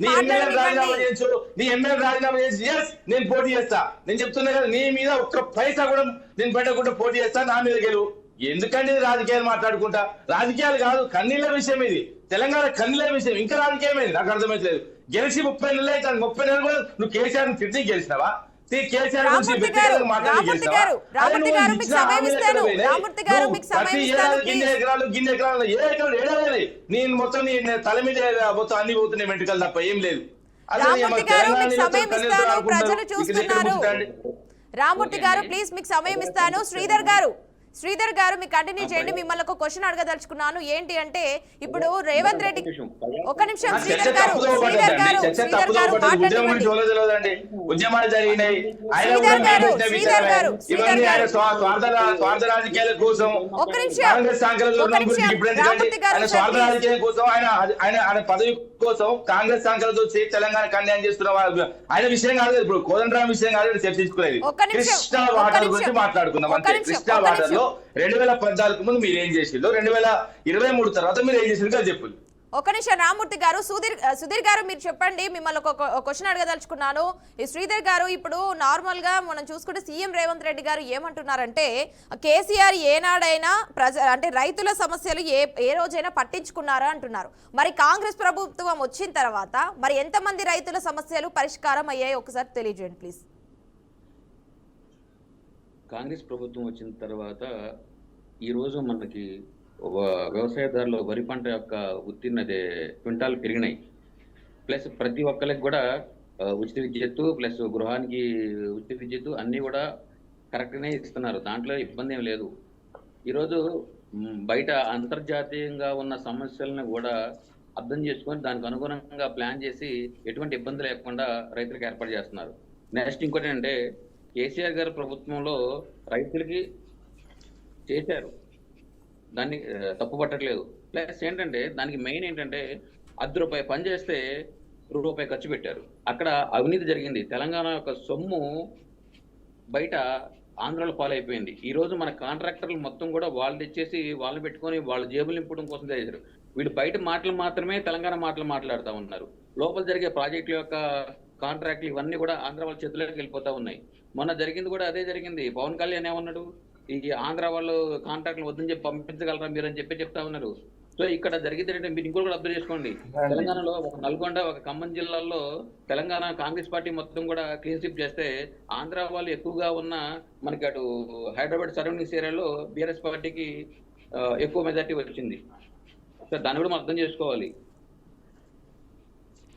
నీ ఎమ్మెల్యే రాజీనామా చేయొచ్చు, నీ ఎమ్మెల్యే రాజీనామా చేసి నేను పోటీ చేస్తా. నేను చెప్తున్నా కదా, నీ మీద ఒక్క పైసా కూడా నేను పెట్టకుండా పోటీ చేస్తా, నా మీద గెలువు. ఎందుకంటే రాజకీయాలు మాట్లాడుకుంటా, రాజకీయాలు కాదు కన్నీళ్ళ విషయం ఇది. తెలంగాణ కన్నీళ్ళ విషయం, ఇంకా రాజకీయమైంది నాకు అర్థమైతలేదు. గెలిచి 30 నెలలు అయితే 30 నెలలు కూడా నువ్వు కేసీఆర్ తిరిగి గెలిచినావా? కేసీఆర్ గురించి గిన్నె ఎకరాలు ఏ ఎకరాలు ఏడాలి నేను మొత్తం నీ తల మీద మొత్తం అన్ని పోతున్నాయి వెంట్రుకలు తప్ప ఏం లేదు. రామూర్తి గారు ప్లీజ్ మీకు సమయం ఇస్తాను. శ్రీధర్ గారు మీకు కంటిన్యూ చేయండి. మిమ్మల్ని ఒక క్వశ్చన్ అడగదలుచుకున్నాను. ఏంటి అంటే ఇప్పుడు రేవంత్ రెడ్డి ఒక నిమిషం శ్రీధర్ గారు ఉద్యమాలు జరిగినాయి, స్వార్థ రాజకీయాల కోసం కాంగ్రెస్ స్వార్థ రాజకీయాల కోసం ఆయన పదవి కోసం కాంగ్రెస్ సంఖ్యలతో తెలంగాణ అన్యాయం చేస్తున్న ఆయన విషయం కాదు, ఇప్పుడు కోదండరాం విషయం కాదు చర్చించుకునేది. కృష్ణా వాటర్ గురించి మాట్లాడుకున్నాం అంతే. కృష్ణా వాటర్ లో 2014 ముందు మీరు ఏం చేసిందో, 2023 తర్వాత మీరు ఏం చేసిందో చెప్పు. ఒక నిమిషం రామూర్తి గారు. సుధీర్ గారు మీరు చెప్పండి. మిమ్మల్ని ఒక క్వశ్చన్ అడగదలుచుకున్నాను. ఈ శ్రీధర్ గారు ఇప్పుడు నార్మల్ గా మనం చూసుకుంటే సీఎం రేవంత్ రెడ్డి గారు ఏమంటున్నారంటే కేసీఆర్ ఏనాడైనా అంటే రైతుల సమస్యలు ఏ రోజైనా పట్టించుకున్నారా అంటున్నారు. మరి కాంగ్రెస్ ప్రభుత్వం వచ్చిన తర్వాత మరి ఎంతమంది రైతుల సమస్యలు పరిష్కారం అయ్యాయి ఒకసారి తెలియజేయండి ప్లీజ్. కాంగ్రెస్ ప్రభుత్వం వచ్చిన తర్వాత ఈరోజు మనకి వ్యవసాయదారులు వరి పంట యొక్క ఉత్పత్తి క్వింటాలు పెరిగినాయి. ప్లస్ ప్రతి ఒక్కరికి కూడా ఉచిత విద్యుత్తు ప్లస్ గృహానికి ఉచిత విద్యుత్తు అన్నీ కూడా కరెక్ట్గానే ఇస్తున్నారు, దాంట్లో ఇబ్బంది ఏం లేదు. ఈరోజు బయట అంతర్జాతీయంగా ఉన్న సమస్యలను కూడా అర్థం చేసుకొని దానికి అనుగుణంగా ప్లాన్ చేసి ఎటువంటి ఇబ్బంది లేకుండా రైతులకు ఏర్పాటు చేస్తున్నారు. నెక్స్ట్ ఇంకోటి అంటే కేసీఆర్ గారి ప్రభుత్వంలో రైతులకి చేశారు, దాన్ని తప్పుపట్టట్లేదు. ప్లస్ ఏంటంటే దానికి మెయిన్ ఏంటంటే ₹10 పని చేస్తే ₹1 ఖర్చు పెట్టారు. అక్కడ అవినీతి జరిగింది. తెలంగాణ యొక్క సొమ్ము బయట ఆంధ్రాలో పాలైపోయింది. ఈరోజు మన కాంట్రాక్టర్లు మొత్తం కూడా వాళ్ళు తెచ్చేసి వాళ్ళు పెట్టుకొని వాళ్ళ జేబులు నింపడం కోసం చేశారు. వీళ్ళు బయట మాటలు మాత్రమే తెలంగాణ మాటలు మాట్లాడుతూ ఉన్నారు. లోపల జరిగే ప్రాజెక్టుల యొక్క కాంట్రాక్ట్లు ఇవన్నీ కూడా ఆంధ్ర వాళ్ళ చేతుల్లోకి వెళ్ళిపోతూ ఉన్నాయి. మొన్న జరిగింది కూడా అదే జరిగింది. పవన్ కళ్యాణ్ ఏమన్నాడు, ఈ ఆంధ్ర వాళ్ళు కాంట్రాక్ట్లు వద్దని చెప్పి పంపించగలరా మీరు అని చెప్తా ఉన్నారు. సో ఇక్కడ జరిగింది ఏంటంటే మీరు ఇంకోటి కూడా అబ్జర్వ్ చేసుకోండి. తెలంగాణలో ఒక నల్గొండ ఒక ఖమ్మం జిల్లాల్లో తెలంగాణ కాంగ్రెస్ పార్టీ మొత్తం కూడా క్లీన్ స్వీప్ చేస్తే ఆంధ్ర వాళ్ళు ఎక్కువగా ఉన్న మనకి అటు హైదరాబాద్ సరౌండింగ్స్ ఏరియాలో బీఆర్ఎస్ పార్టీకి ఎక్కువ మెజార్టీ వచ్చింది. సార్ దాన్ని కూడా మనం అర్థం చేసుకోవాలి.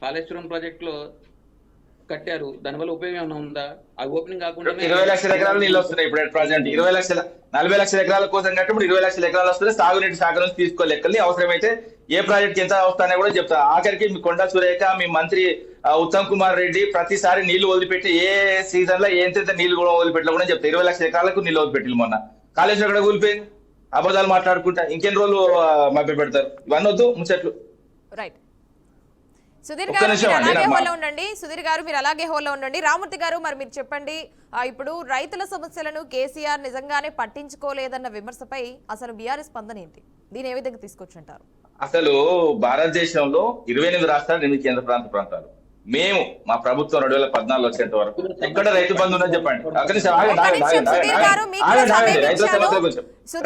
కాళేశ్వరం ప్రాజెక్టులో కట్టారు, దానివల్ల ఉపయోగం ఏమైనా ఉందా? ఆ ఓపెనింగ్ కాకుండా 20 లక్షల ఎకరాలు నీళ్ళు వస్తున్నాయి ఇప్పుడు ప్రజెంట్. 40 లక్షల ఎకరాల కోసం కట్టినప్పుడు 20 లక్షల ఎకరాలు వస్తుంది. సాగునీటి శాఖ నుంచి తీసుకో లెక్కల్ని అవసరమైతే ఏ ప్రాజెక్ట్ ఎంత వస్తానో కూడా చెప్తా. ఆఖరికి మీ కొండా సురేఖ, మీ మంత్రి ఉత్తమ్ కుమార్ రెడ్డి ప్రతిసారి నీళ్లు వదిలిపెట్టి ఏ సీజన్ లో ఎంత నీళ్లు కూడా వదిలిపెట్టలో కూడా చెప్తా. 20 లక్షల ఎకరాలకు నీళ్లు వదిలిపెట్టి మొన్న కాళేశ్వరం కూడా కూలిపోయింది. అబద్ధాలు మాట్లాడుకుంటా ఇంకెన్ని రోజులు మభ్య పెడతారు? ఇవన్నీ వద్దు ముచ్చట్లు. రైట్. సుధీర్ గారు మీరు అలాగే హోల్లో ఉండండి. సుధీర్ గారు మీరు అలాగే హోల్లో ఉండండి. రామూర్తి గారు మరి మీరు చెప్పండి, ఇప్పుడు రైతుల సమస్యలను కేసీఆర్ నిజంగానే పట్టించుకోలేదన్న విమర్శపై అసలు బీఆర్ఎస్ స్పందన ఏంటి? దీని ఏ విధంగా తీసుకొచ్చుంటారు? అసలు భారతదేశంలో 28 రాష్ట్రాలు, 8 కేంద్ర ప్రాంతాలు. మేము మా ప్రభుత్వం 2014 వచ్చేంత వరకు ఎక్కడ రైతు బంధు ఉందని చెప్పండి.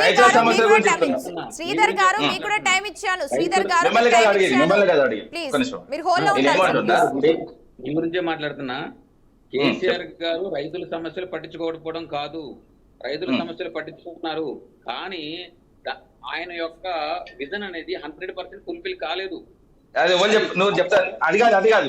రైతుల సమస్యల గురించి శ్రీధర్ గారు మీకు కూడా టైం ఇచ్చాను. శ్రీధర్ గారు మీరు హోల్లో ఈ గురించే మాట్లాడుతున్నా. కేసీఆర్ గారు రైతుల సమస్యలు పట్టించుకోకపోవడం కాదు, రైతుల సమస్యలు పట్టించుకుంటున్నారు. కానీ ఆయన యొక్క విజన్ అనేది 100% ఫుల్ఫిల్ కాలేదు. అదే నువ్వు చెప్తా. అది కాదు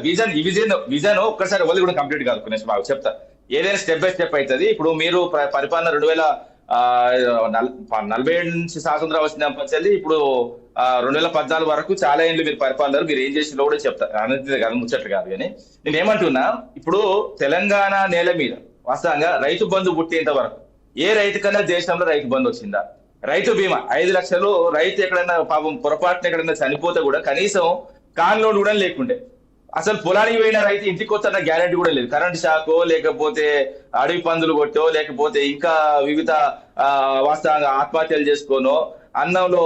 విజన్ ఒక్కసారి వాళ్ళు కూడా కంప్లీట్ కాదు. కొన్ని బాగా చెప్తా. ఏదైనా స్టెప్ బై స్టెప్ అవుతుంది. ఇప్పుడు మీరు పరిపాలన 2047 నుంచి స్వాతంత్రం వచ్చిన ఇప్పుడు 2014 వరకు చాలా ఏళ్ళు మీరు పరిపాలన మీరు ఏం చేసిందో కూడా చెప్తా. అనేది కాదు ముచ్చట్లు కాదు. కానీ నేను ఏమంటున్నా, ఇప్పుడు తెలంగాణ నేల మీద వాస్తవంగా రైతు బంధు పుట్టేంత వరకు ఏ రైతు కన్నా దేశంలో రైతు బంధు వచ్చిందా? రైతు బీమా 5 లక్షలు రైతు ఎక్కడైనా పాపం పొరపాటున ఎక్కడైనా చనిపోతే కూడా కనీసం కాన్లోడ్ కూడా లేకుండే. అసలు పొలానికి పోయిన రైతు ఇంటికి వస్తున్న గ్యారెంటీ కూడా లేదు. కరెంట్ షాకో లేకపోతే అడవి పందులు కొట్టో లేకపోతే ఇంకా వివిధ వాస్తవంగా ఆత్మహత్యలు చేసుకోనో అన్నంలో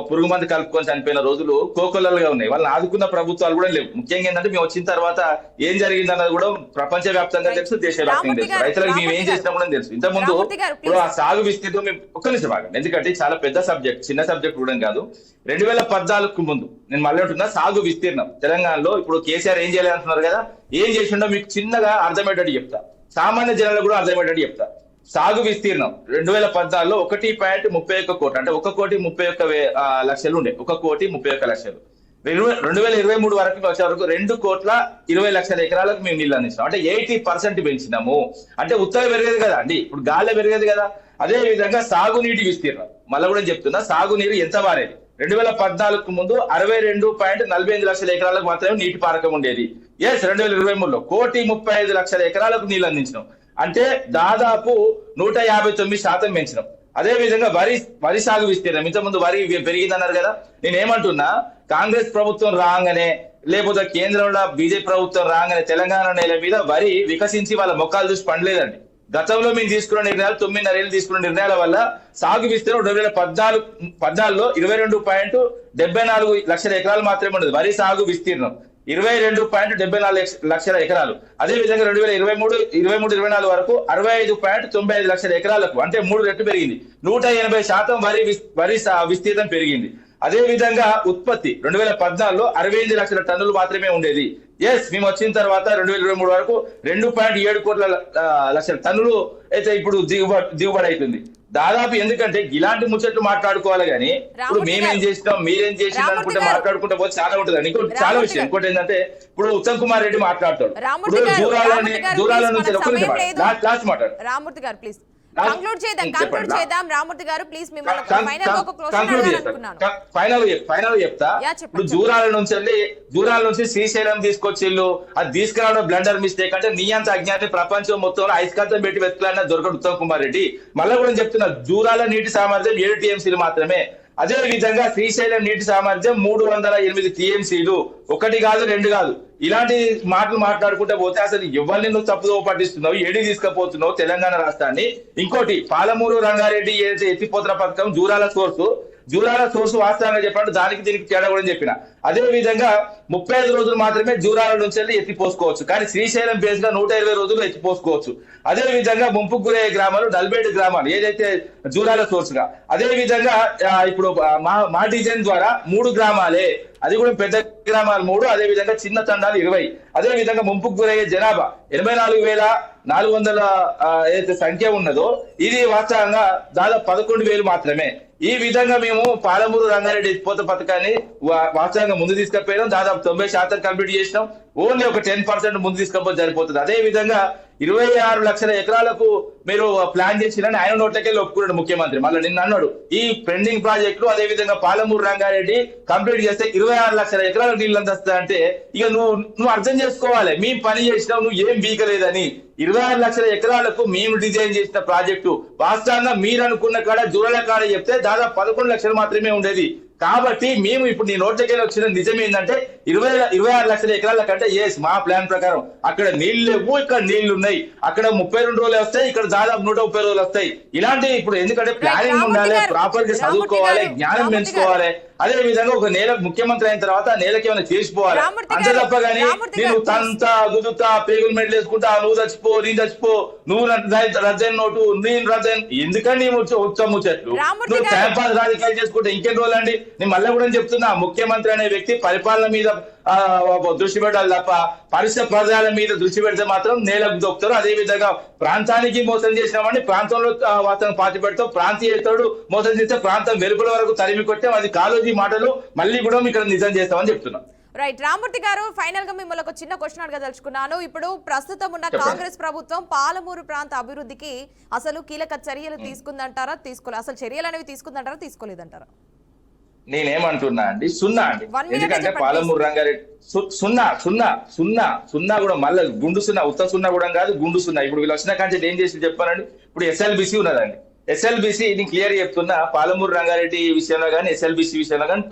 పురుగు మంది కలుపుకొని చనిపోయిన రోజులు కోకొల్లలుగా ఉన్నాయి. వాళ్ళని ఆదుకున్న ప్రభుత్వాలు కూడా లేవు. ముఖ్యంగా ఏంటంటే మేము వచ్చిన తర్వాత ఏం జరిగిందన్నది కూడా ప్రపంచ వ్యాప్తంగా తెలుసు, దేశవ్యాప్తంగా తెలుసు. రైతులకు మేము ఏం చేసినా కూడా తెలుసు. ఇంతకుముందు ఇప్పుడు ఆ సాగు విస్తీర్ణం మేము ఒక్క నిమిషం భాగం, ఎందుకంటే చాలా పెద్ద సబ్జెక్ట్, చిన్న సబ్జెక్ట్ కూడా కాదు. 2014 ముందు నేను మళ్ళీ అంటున్నా, సాగు విస్తీర్ణం తెలంగాణలో ఇప్పుడు కేసీఆర్ ఏం చేయాలి అంటున్నారు కదా, ఏం చేసిండో మీకు చిన్నగా అర్థమయ్యేటట్టు చెప్తా, సామాన్య జనాలకు కూడా అర్థమయ్యేటట్టు చెప్తా. సాగు విస్తీర్ణం 2014లో 1.31 కోట్లు, అంటే 1,31,00,000 లక్షలు ఉండే, 1,31,00,000. 2023 వరకు వచ్చే వరకు 2,20,00,000 ఎకరాలకు మేము నీళ్ళు అందించినాం. అంటే 80% పెంచినాము. అంటే ఉత్తర పెరిగేది కదా అండి, ఇప్పుడు గాలి పెరిగేది కదా. అదే విధంగా సాగునీటి విస్తీర్ణం మళ్ళీ కూడా చెప్తున్నా, సాగునీరు ఎంత మారేది. 2014 ముందు 62.45 లక్షల ఎకరాలకు మాత్రమే నీటి పారకం ఉండేది. 2023లో 1,35,00,000 ఎకరాలకు నీళ్ళు అందించినాం. అంటే దాదాపు 159% పెంచినాం. అదే విధంగా వరి సాగు విస్తీర్ణం, ఇంతకుముందు వరి పెరిగిందన్నారు కదా. నేనేమంటున్నా, కాంగ్రెస్ ప్రభుత్వం రాగానే లేకపోతే కేంద్రంలో బీజేపీ ప్రభుత్వం రాగానే తెలంగాణ నేల మీద వరి వికసించి వాళ్ళ మొక్కలు చూసి పండలేదండి. గతంలో మేము తీసుకున్న నిర్ణయాలు, 9.5 ఏళ్ళు తీసుకున్న నిర్ణయాల వల్ల సాగు విస్తీర్ణం 2014లో 22.74 లక్షల ఎకరాలు మాత్రమే ఉండదు. వరి సాగు విస్తీర్ణం 22.74 లక్షల ఎకరాలు. అదే విధంగా 2023-24 వరకు 65.95 లక్షల ఎకరాలకు, అంటే 3 రెట్లు పెరిగింది. 180% వరి విస్తీర్ణం పెరిగింది. అదే విధంగా ఉత్పత్తి 2014లో 65 లక్షల టన్నులు మాత్రమే ఉండేది. మేము వచ్చిన తర్వాత 2023 వరకు 2.7 లక్షల టన్నులు అయితే ఇప్పుడు దిగుబడి అవుతుంది దాదాపు. ఎందుకంటే ఇలాంటి ముచ్చట్లు మాట్లాడుకోవాలి కానీ ఇప్పుడు మేమేం చేసినాం మీరేం చేసినాం అనుకుంటే మాట్లాడుకుంటే పోతే చాలా ఉంటుంది. ఇంకోటి చాలా విషయం, ఇంకోటి ఏంటంటే ఇప్పుడు ఉత్తమ్ కుమార్ రెడ్డి మాట్లాడతాడు, దూరాల నుంచి లాస్ట్ మాట్లాడు. రామూర్తి గారు ప్లీజ్ కంక్లూడ్ చేద్దాం. రామూర్తి గారు ప్లీజ్ మిమ్మల్ని ఫైనల్ చెప్తా. ఇప్పుడు దూరాల నుంచి శ్రీశైలం తీసుకొచ్చిళ్ళు, అది తీసుకురావడం బ్లండర్ మిస్టేక్. అంటే నీ అంత అజ్ఞాని ప్రపంచం మొత్తంలో ఐస్కాంతం పెట్టి వెతుకులన్నా దొరకడు ఉత్తమ్ కుమార్ రెడ్డి. మళ్ళీ కూడా చెప్తున్నా, దూరాల నీటి సామర్థ్యం 7 TMCలు మాత్రమే. అదే విధంగా శ్రీశైలం నీటి సామర్థ్యం 308 TMCలు. 1 కాదు 2 కాదు. ఇలాంటి మాటలు మాట్లాడుకుంటే పోతే అసలు ఎవరిని నువ్వు తప్పుదో పట్టిస్తున్నావు, ఏడి తీసుకుపోతున్నావు తెలంగాణ రాష్ట్రాన్ని. ఇంకోటి, పాలమూరు రంగారెడ్డి ఏదైతే ఎత్తిపోతల పథకం జూరాల సోర్సు వాస్తవంగా చెప్పండి, దానికి దీనికి తేడా కూడా చెప్పిన. అదే విధంగా 35 రోజులు మాత్రమే జూరాల నుంచి వెళ్ళి ఎత్తిపోసుకోవచ్చు, కానీ శ్రీశైలం బేస్ గా 120 రోజులు ఎత్తిపోసుకోవచ్చు. అదే విధంగా ముంపుకు గురయ్యే గ్రామాలు 47 గ్రామాలు ఏదైతే జూరాల సోర్స్ గా. అదే విధంగా ఇప్పుడు మా డిజైన్ ద్వారా 3 గ్రామాలే, అది కూడా పెద్ద గ్రామాలు 3, అదే విధంగా చిన్న తండాలు 20. అదే విధంగా ముంపుకు గురయ్యే జనాభా 84,400 ఏదైతే సంఖ్య ఉన్నదో ఇది వాస్తవంగా దాదాపు 11,000 మాత్రమే. ఈ విధంగా మేము పాలమూరు రంగారెడ్డి ఎత్తిపోత పథకాన్ని వాస్తవంగా ముందు తీసుకుపోయినాం. దాదాపు 90% కంప్లీట్ చేసినాం. ఓన్లీ ఒక 10% ముందు తీసుకపోతే సరిపోతుంది. అదే విధంగా 26 లక్షల ఎకరాలకు మీరు ప్లాన్ చేసినని ఆయన నోట్లకెళ్ళి ఒప్పుకున్నాడు ముఖ్యమంత్రి. మళ్ళీ నిన్న అన్నాడు ఈ పెండింగ్ ప్రాజెక్టులు అదే విధంగా పాలమూరు రంగారెడ్డి కంప్లీట్ చేస్తే 26 లక్షల ఎకరాలకు నీళ్ళు అందిస్తా అంటే ఇక నువ్వు అర్థం చేసుకోవాలి. మేము పని చేసినావు, నువ్వు ఏం బీకలేదని. 26 లక్షల ఎకరాలకు మేము డిజైన్ చేసిన ప్రాజెక్టు వాస్తవంగా మీరు అనుకున్న కాడ జూరాల కాడ చెప్తే దాదాపు 11 లక్షలు మాత్రమే ఉండేది. కాబట్టి మేము ఇప్పుడు నీ నోట్లకెళ్ళి వచ్చిన నిజం ఏంటంటే 26 లక్షల ఎకరాల కంటే ఎస్ మా ప్లాన్ ప్రకారం అక్కడ నీళ్లు లేవు, ఇక్కడ నీళ్లు ఉన్నాయి. అక్కడ 32 రోజులు వస్తాయి, ఇక్కడ దాదాపు 130 రోజులు వస్తాయి. ఇలాంటి ఇప్పుడు ఎందుకంటే ప్లానింగ్ ఉండాలి, ప్రాపర్ గా చదువుకోవాలి, జ్ఞానం పెంచుకోవాలి. అదే విధంగా ఒక నేల ముఖ్యమంత్రి అయిన తర్వాత నేలకి ఏమైనా చేసిపోవాలి. అంతే తప్ప గానీ నేను తంతా గుదుతా పేగులు మెడలు వేసుకుంటా నువ్వు చచ్చిపో నేను చచ్చిపో నువ్వు రజన్ నోటు నేను రజన్ ఎందుకని ఉచ్చముచ్చట్లు నువ్వు టైం పాస్ రాజకీయాలు చేసుకుంటే ఇంకెన్ని రోజులు అండి. నేను మళ్ళీ కూడా చెప్తున్నా ముఖ్యమంత్రి అనే వ్యక్తి పరిపాలన మీద దృష్టి పెట్టాలి తప్ప పరిసర ప్రజల మీద దృష్టి పెడితే మాత్రం నేలకు దొక్కుతారు. అదే విధంగా ప్రాంతానికి మోసం చేసినామని ప్రాంతంలో వాతావరణం పాతి పెడతాం, ప్రాంతీయతోడు మోసం చేస్తే ప్రాంతం వెలుపల వరకు తరిమి కొట్టాం. అది కాలోజీ మాటలు మళ్ళీ కూడా ఇక్కడ నిజం చేస్తామని చెప్తున్నాం. రైట్ రామూర్తి గారు, ఫైనల్ గా మిమ్మల్ని ఒక చిన్న క్వశ్చన్ అడగదలుచుకున్నాను. ఇప్పుడు ప్రస్తుతం ఉన్న కాంగ్రెస్ ప్రభుత్వం పాలమూరు ప్రాంత అభివృద్ధికి అసలు కీలక చర్యలు తీసుకుందంటారా, తీసుకోలేదు? అసలు చర్యలు అనేవి తీసుకుందంటారా, తీసుకోలేదంటారా? నేనేమంటున్నా అండి, సున్నా అండి. ఎందుకంటే పాలమూరు రంగారెడ్డి సున్నా కూడా మళ్ళీ గుండు సున్నా, ఉత్త సున్నా కూడా కాదు, గుండు సున్నా. ఇప్పుడు వీళ్ళు వచ్చిన కంటే ఏం చేసి చెప్పానండి. ఇప్పుడు SLBC ఉన్నదండి. SLBC నేను క్లియర్ చెప్తున్నా, పాలమూరు రంగారెడ్డి విషయంలో కానీ SLBC విషయంలో కానీ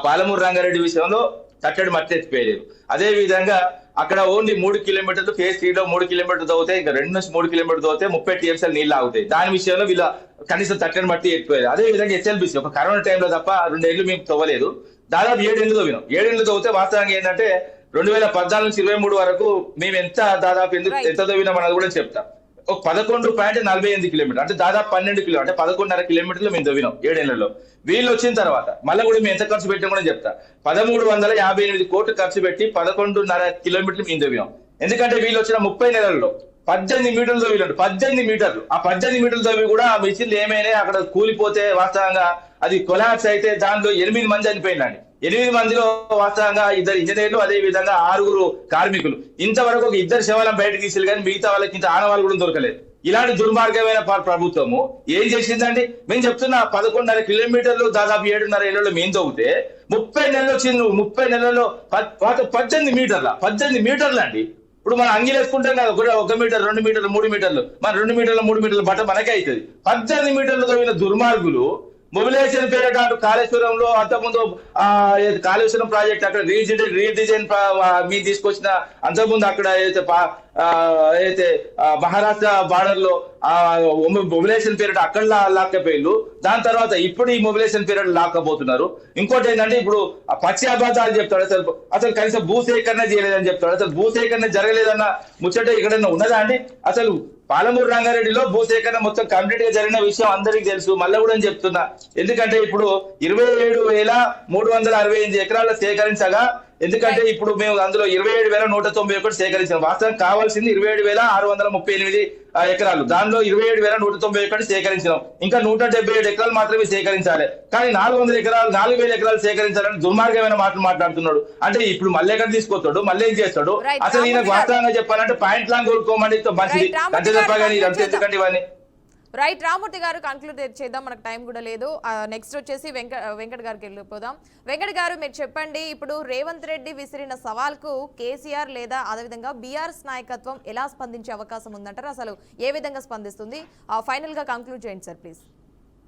పాలమూరు రంగారెడ్డి విషయంలో కట్టడి మట్టి ఎత్తిపోయలేదు. అదే విధంగా అక్కడ ఓన్లీ 3 కిలోమీటర్లు ఫేజ్ 3 లో 3 కిలోమీటర్లు తవ్వుతాయి, ఇంకా 2 నుంచి 3 కిలోమీటర్లు తవ్వుతాయి 30 TMCల నీళ్ళు ఆగుతాయి. దాని విషయంలో వీళ్ళ కనీసం తట్టడి మట్టి ఎత్తిపోయేది. అదే విధంగా SLBC ఒక కరోనా టైంలో తప్ప 2 ఏళ్ళు మేము తవ్వలేదు, దాదాపు 7 ఏళ్ళు తవ్వినాం. 7 ఏళ్ళు తవ్వుతే వాస్తవంగా ఏంటంటే 2014 నుంచి 23 వరకు మేము దాదాపు ఎంత తవ్వినాం అన్నది కూడా చెప్తాం. ఒక 11.48 కిలోమీటర్ అంటే దాదాపు 12 కిలో అంటే 11.5 కిలోమీటర్లు మేము తవ్వినాం 7 ఏళ్లలో. వీళ్ళు వచ్చిన తర్వాత మళ్ళీ కూడా మేము ఎంత ఖర్చు పెట్టాం కూడా చెప్తా. 1358 కోట్లు ఖర్చు పెట్టి 11.5 కిలోమీటర్లు మేము తవ్వినాం. ఎందుకంటే వీళ్ళు వచ్చిన 30 నెలల్లో 18 మీటర్లు తవ్వినాడు. 18 మీటర్లు. ఆ 18 మీటర్లు తవ్వి కూడా ఆ మిషన్లు ఏమైనా అక్కడ కూలిపోతే వాస్తవంగా అది కొలాప్స్ అయితే దానిలో 8 మంది చనిపోయిందండి. 8 మందిలో వాస్తవంగా 2 ఇంజనీర్లు అదే విధంగా 6 కార్మికులు. ఇంతవరకు ఒక 2 శవాలను బయటకు తీసేది కానీ మిగతా వాళ్ళకి ఇంత ఆనవాళ్ళు కూడా దొరకలేదు. ఇలాంటి దుర్మార్గమైన ప్రభుత్వము ఏం చేసిందండి? మేము చెప్తున్నా 11.5 కిలోమీటర్లు దాదాపు 7.5 ఏళ్లలో మేము తవ్వుతే 30 నెలలు వచ్చింది. 30 నెలల్లో 18 మీటర్లు అండి. ఇప్పుడు మనం అంగిలు వేసుకుంటాం కదా, 1 మీటర్ 2 మీటర్లు 3 మీటర్లు, మన 2 మీటర్లు 3 మీటర్లు బట్ట మనకే అవుతుంది. 18 మీటర్లు తవ్విన దుర్మార్గులు మొబిలైజేషన్ పేరిట అటు కాళేశ్వరంలో అంతకుముందు కాళేశ్వరం ప్రాజెక్ట్ అక్కడ రీడిజైన్ మీ తీసుకొచ్చిన అంతకుముందు అక్కడ అయితే మహారాష్ట్ర బార్డర్ లో మొబిలైజేషన్ పీరియడ్ అక్కడ లాక్కపోయిళ్ళు. దాని తర్వాత ఇప్పుడు ఈ మొబిలైజేషన్ పీరియడ్ లాక్కపోతున్నారు. ఇంకోటి ఏంటంటే ఇప్పుడు పచ్చి అబద్ధాలు చెప్తాడు. అసలు కనీసం భూసేకరణ చేయలేదని చెప్తాడు. అసలు భూసేకరణ జరగలేదన్న ముచ్చట ఎక్కడైనా ఉన్నదా అండి? అసలు పాలమూరు రంగారెడ్డిలో భూసేకరణ మొత్తం కంప్లీట్ గా జరిగిన విషయం అందరికీ తెలుసు. మళ్ళీ కూడా చెప్తున్నా, ఎందుకంటే ఇప్పుడు 27,368 ఎకరాలు సేకరించగా, ఎందుకంటే ఇప్పుడు మేము అందులో 27,191 సేకరించాం. వాస్తవం కావాల్సింది 27,638 ఎకరాలు. దానిలో 27,191 సేకరించినాం. ఇంకా 177 ఎకరాలు మాత్రమే సేకరించాలి. కానీ 4,000 ఎకరాలు సేకరించాలని దుర్మార్గమైన మాటలు మాట్లాడుతున్నాడు. అంటే ఇప్పుడు మళ్ళీ ఎక్కడ తీసుకొస్తాడు, మళ్ళీ ఏం చేస్తాడు? అసలు ఈయన వాస్తవంగా చెప్పాలంటే పాయింట్ లాంగ్ కోరుకోమండి మంచిది, అంతే తప్ప కానీ ఇదంతా ఎందుకంటే ఇవన్నీ. రైట్ రామూర్తి గారు, కంక్లూడ్ చేద్దాం, మనకు టైం కూడా లేదు. నెక్స్ట్ వచ్చేసి వెంకట్ గారికి వెళ్ళిపోదాం. వెంకట్ గారు, మీరు చెప్పండి, ఇప్పుడు రేవంత్ రెడ్డి విసిరిన సవాల్కు కేసీఆర్ లేదా అదేవిధంగా బీఆర్ఎస్ నాయకత్వం ఎలా స్పందించే అవకాశం ఉందంటారు? అసలు ఏ విధంగా స్పందిస్తుంది? ఫైనల్ గా కంక్లూడ్ చేయండి సార్ ప్లీజ్.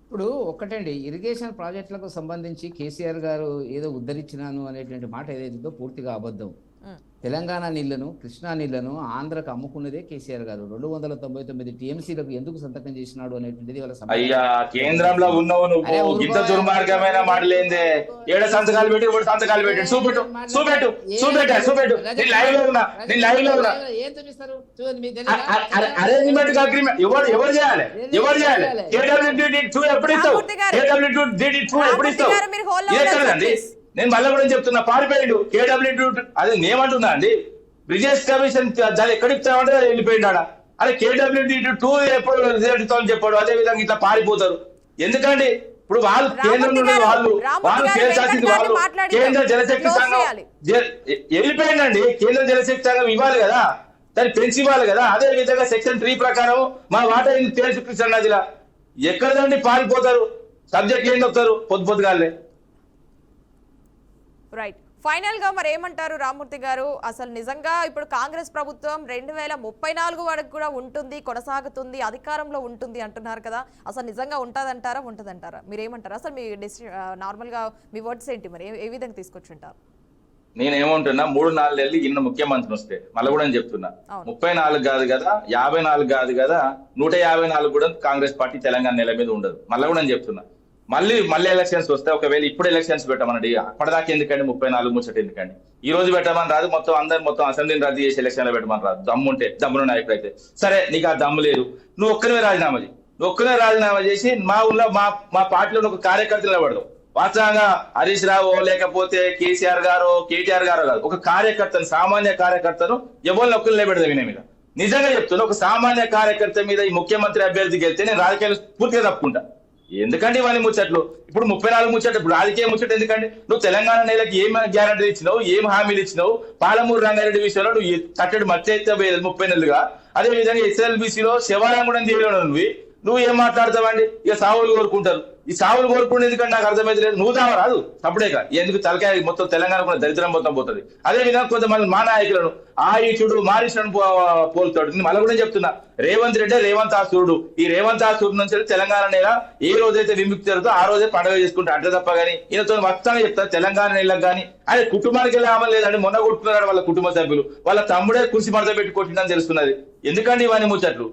ఇప్పుడు ఒక్కటండి, ఇరిగేషన్ ప్రాజెక్టులకు సంబంధించి కేసీఆర్ గారు ఏదో ఉద్ధరించినాను అనేటువంటి మాట ఏదైతుందో పూర్తిగా అబద్ధం. తెలంగాణ నీళ్లను, కృష్ణా నీళ్లను ఆంధ్రకు అమ్ముకున్నదే కేసీఆర్ గారు. 299 TMCలకు ఎందుకు సంతకం చేసినాడు అనేటువంటిది అయ్యా కేంద్రంలో ఉన్నవు నువ్వు ఇంత దుర్మార్గమైన మాటలేందే. 7 సంతకాలు పెట్టి 1 సంతకాలు పెట్టి చూపెట్టు. నేను లైవ్ లో ఉన్నా. అరేంజ్మెంట్ అగ్రిమెంట్ ఎవరు చేయాలి? KWD2 ఎప్పుడు ఇస్తావు? ఎప్పుడు ఇస్తావు? ఎక్కడండి? నేను మళ్ళీ కూడా చెప్తున్నా, పారిపోయాడు KWD2. అది నేమంటున్నా అండి, బ్రిజెస్ కమిషన్ దాన్ని ఎక్కడ ఇస్తామంటే వెళ్ళిపోయినాడా? అదే KWD2 ఎప్పుడు రిజల్ట్ ఇస్తామని చెప్పాడు. అదే విధంగా ఇట్లా పారిపోతారు ఎందుకండి? ఇప్పుడు వాళ్ళు కేంద్రంలో ఉన్నది వాళ్ళు తేల్చాల్సింది వాళ్ళు. కేంద్ర జలశక్తి సంఘం వెళ్ళిపోయిందండి. కేంద్ర జలశక్తి సంఘం ఇవ్వాలి కదా, దాన్ని పెంచి ఇవ్వాలి కదా. అదే విధంగా సెక్షన్ 3 ప్రకారం మా వాటా తేల్చి కృష్ణ నదిలా ఎక్కడదండి పారిపోతారు, సబ్జెక్ట్ ఏం చెప్తారు పొద్దుగాలే. రైట్, ఫైనల్ గా మరి ఏమంటారు రామ్మూర్తి గారు? అసలు నిజంగా ఇప్పుడు కాంగ్రెస్ ప్రభుత్వం 2034 వరకు కూడా ఉంటుంది, కొనసాగుతుంది, అధికారంలో ఉంటుంది అంటున్నారు కదా. అసలు నిజంగా ఉంటదంటారా? మీరేమంటారు? అసలు మీ నార్మల్ గా మీ వర్డ్స్ ఏంటి? మరి ఏ విధంగా తీసుకొచ్చుంటారు? నేనేమంటున్నా, 3-4 నెలలు ఇన్న ముఖ్యమంత్రి వస్తే మళ్ళీ కూడా చెప్తున్నా, 34 కాదు కదా, 54 కాదు కదా, 154 కూడా కాంగ్రెస్ పార్టీ తెలంగాణ నెల మీద ఉండదు. మళ్ళీ కూడా చెప్తున్నా, మళ్ళీ ఎలక్షన్స్ వస్తే ఒకవేళ ఇప్పుడు ఎలక్షన్స్ పెట్టమనండి, అప్పటిదాకా ఎందుకండి 34 ముచ్చట ఎందుకండి? ఈ రోజు పెట్టమని రాదు, మొత్తం అసెంబ్లీని రద్దు చేసి ఎలక్షన్లో పెట్టమని రాదు. దమ్ముంటే, దమ్మున నాయకుడు అయితే సరే, నీకు ఆ దమ్ము లేదు, నువ్వు ఒక్కనే రాజీనామా చేసి మా ఊళ్ళో మా పార్టీలో ఒక కార్యకర్తలు నిలబడదు. వాస్తవంగా హరీష్ రావు లేకపోతే కేసీఆర్ గారు కేటీఆర్ గారు కాదు, ఒక కార్యకర్తను, సామాన్య కార్యకర్తను ఎవరిని ఒక్కరు నిలబెడదాం ఈయన మీద. నిజంగా చెప్తున్నా, ఒక సామాన్య కార్యకర్త మీద ఈ ముఖ్యమంత్రి అభ్యర్థికి వెళ్తే నేను రాజకీయాలు పూర్తిగా తప్పుకుంటా. ఎందుకంటే ఇవన్నీ ముచ్చట్లు, ఇప్పుడు 34 ముచ్చట్లు, ఇప్పుడు రాజకీయ ముచ్చట్లు ఎందుకండి? నువ్వు తెలంగాణ నేలకి ఏం గ్యారంటీ ఇచ్చినావు, ఏం హామీలు ఇచ్చినావు? పాలమూరు రంగారెడ్డి విషయంలో నువ్వు కట్టడి మట్టి అయితే 30 నెలలుగా, అదే విధంగా ఎస్ఎల్బిసిలో శివాలయం కూడా నువ్వు ఏం మాట్లాడతావండి? ఇక సావులు కోరుకుంటారు. ఈ సావులు కోరుకునే ఎందుకంటే నాకు అర్థమైతే లేదు. నువ్వు రాదు తప్పుడేక, ఎందుకు తలకాయ మొత్తం తెలంగాణ కూడా దరిద్రం మొత్తం పోతుంది. అదే విధంగా కొంతమంది మా నాయకులను ఆయుషుడు మారీషుడు పోలుతాడు. నేను మళ్ళీ కూడా చెప్తున్నా, రేవంత్ రెడ్డి రేవంతాసురుడు. ఈ రేవంతాసురుడు నుంచి తెలంగాణ నేల ఏ రోజైతే విముక్తి జరుగుతుందో ఆ రోజే పండుగ చేసుకుంటా అంటే తప్ప కానీ ఈయనతో మొత్తంగా చెప్తారు తెలంగాణ నేలకు కానీ ఆయన కుటుంబానికి వెళ్ళే అమలు లేదండి. మొన్న కొట్టుకున్నాడు వాళ్ళ కుటుంబ సభ్యులు, వాళ్ళ తమ్ముడే కుర్చీ మడత పెట్టి కొట్టిందని తెలుస్తున్నది. ఎందుకండి ఇవన్నీ ముచ్చట్లు?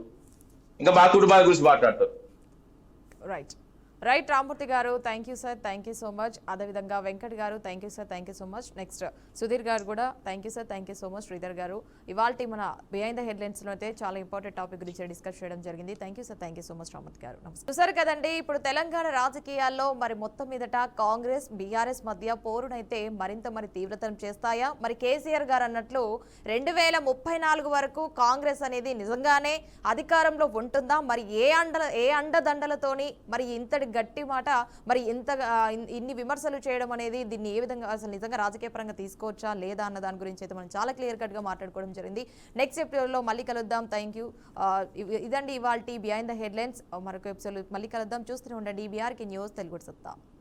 ఇంకా మా కుటుంబాల గురించి మాట్లాడతారు. రైట్ రామ్మూర్తి గారు, thank you sir, thank you so much. అదేవిధంగా వెంకట్ గారు, thank you sir, thank you so much. Next Sudheer గారు కూడా thank you sir, thank you so much. Sridhar గారు, ఇవాళ మన బిహైండ్ ద హెడ్లైన్స్లో అయితే చాలా ఇంపార్టెంట్ టాపిక్ గురించి డిస్కస్ చేయడం జరిగింది. Thank you sir, thank you so much Rammurthy గారు. నమస్తే. చూసారు కదండి, ఇప్పుడు తెలంగాణ రాజకీయాల్లో మరి మొత్తం మీదట కాంగ్రెస్ బీఆర్ఎస్ మధ్య పోరునైతే మరి తీవ్రతరం చేస్తాయా? మరి కేసీఆర్ గారు అన్నట్లు 2034 వరకు కాంగ్రెస్ అనేది నిజంగానే అధికారంలో ఉంటుందా? మరి ఏ అండదండలతోని మరి ఇంతటి గట్టి మాట, మరి ఇన్ని విమర్శలు చేయడం అనేది దీన్ని ఏ విధంగా అసలు నిజంగా రాజకీయ పరంగా తీసుకోవచ్చా లేదా అన్న దాని గురించి అయితే మనం చాలా క్లియర్ కట్ గా మాట్లాడుకోవడం జరిగింది. నెక్స్ట్ ఎపిసోడ్ లో మళ్ళీ కలుద్దాం. Thank you. ఇదండి ఇవాల్టి బిహైండ్ ద హెడ్లైన్స్. మరొక ఎపిసోడ్ మళ్ళీ కలుద్దాం. చూస్తూనే ఉండండి BRK న్యూస్ తెలుగు సత్తా.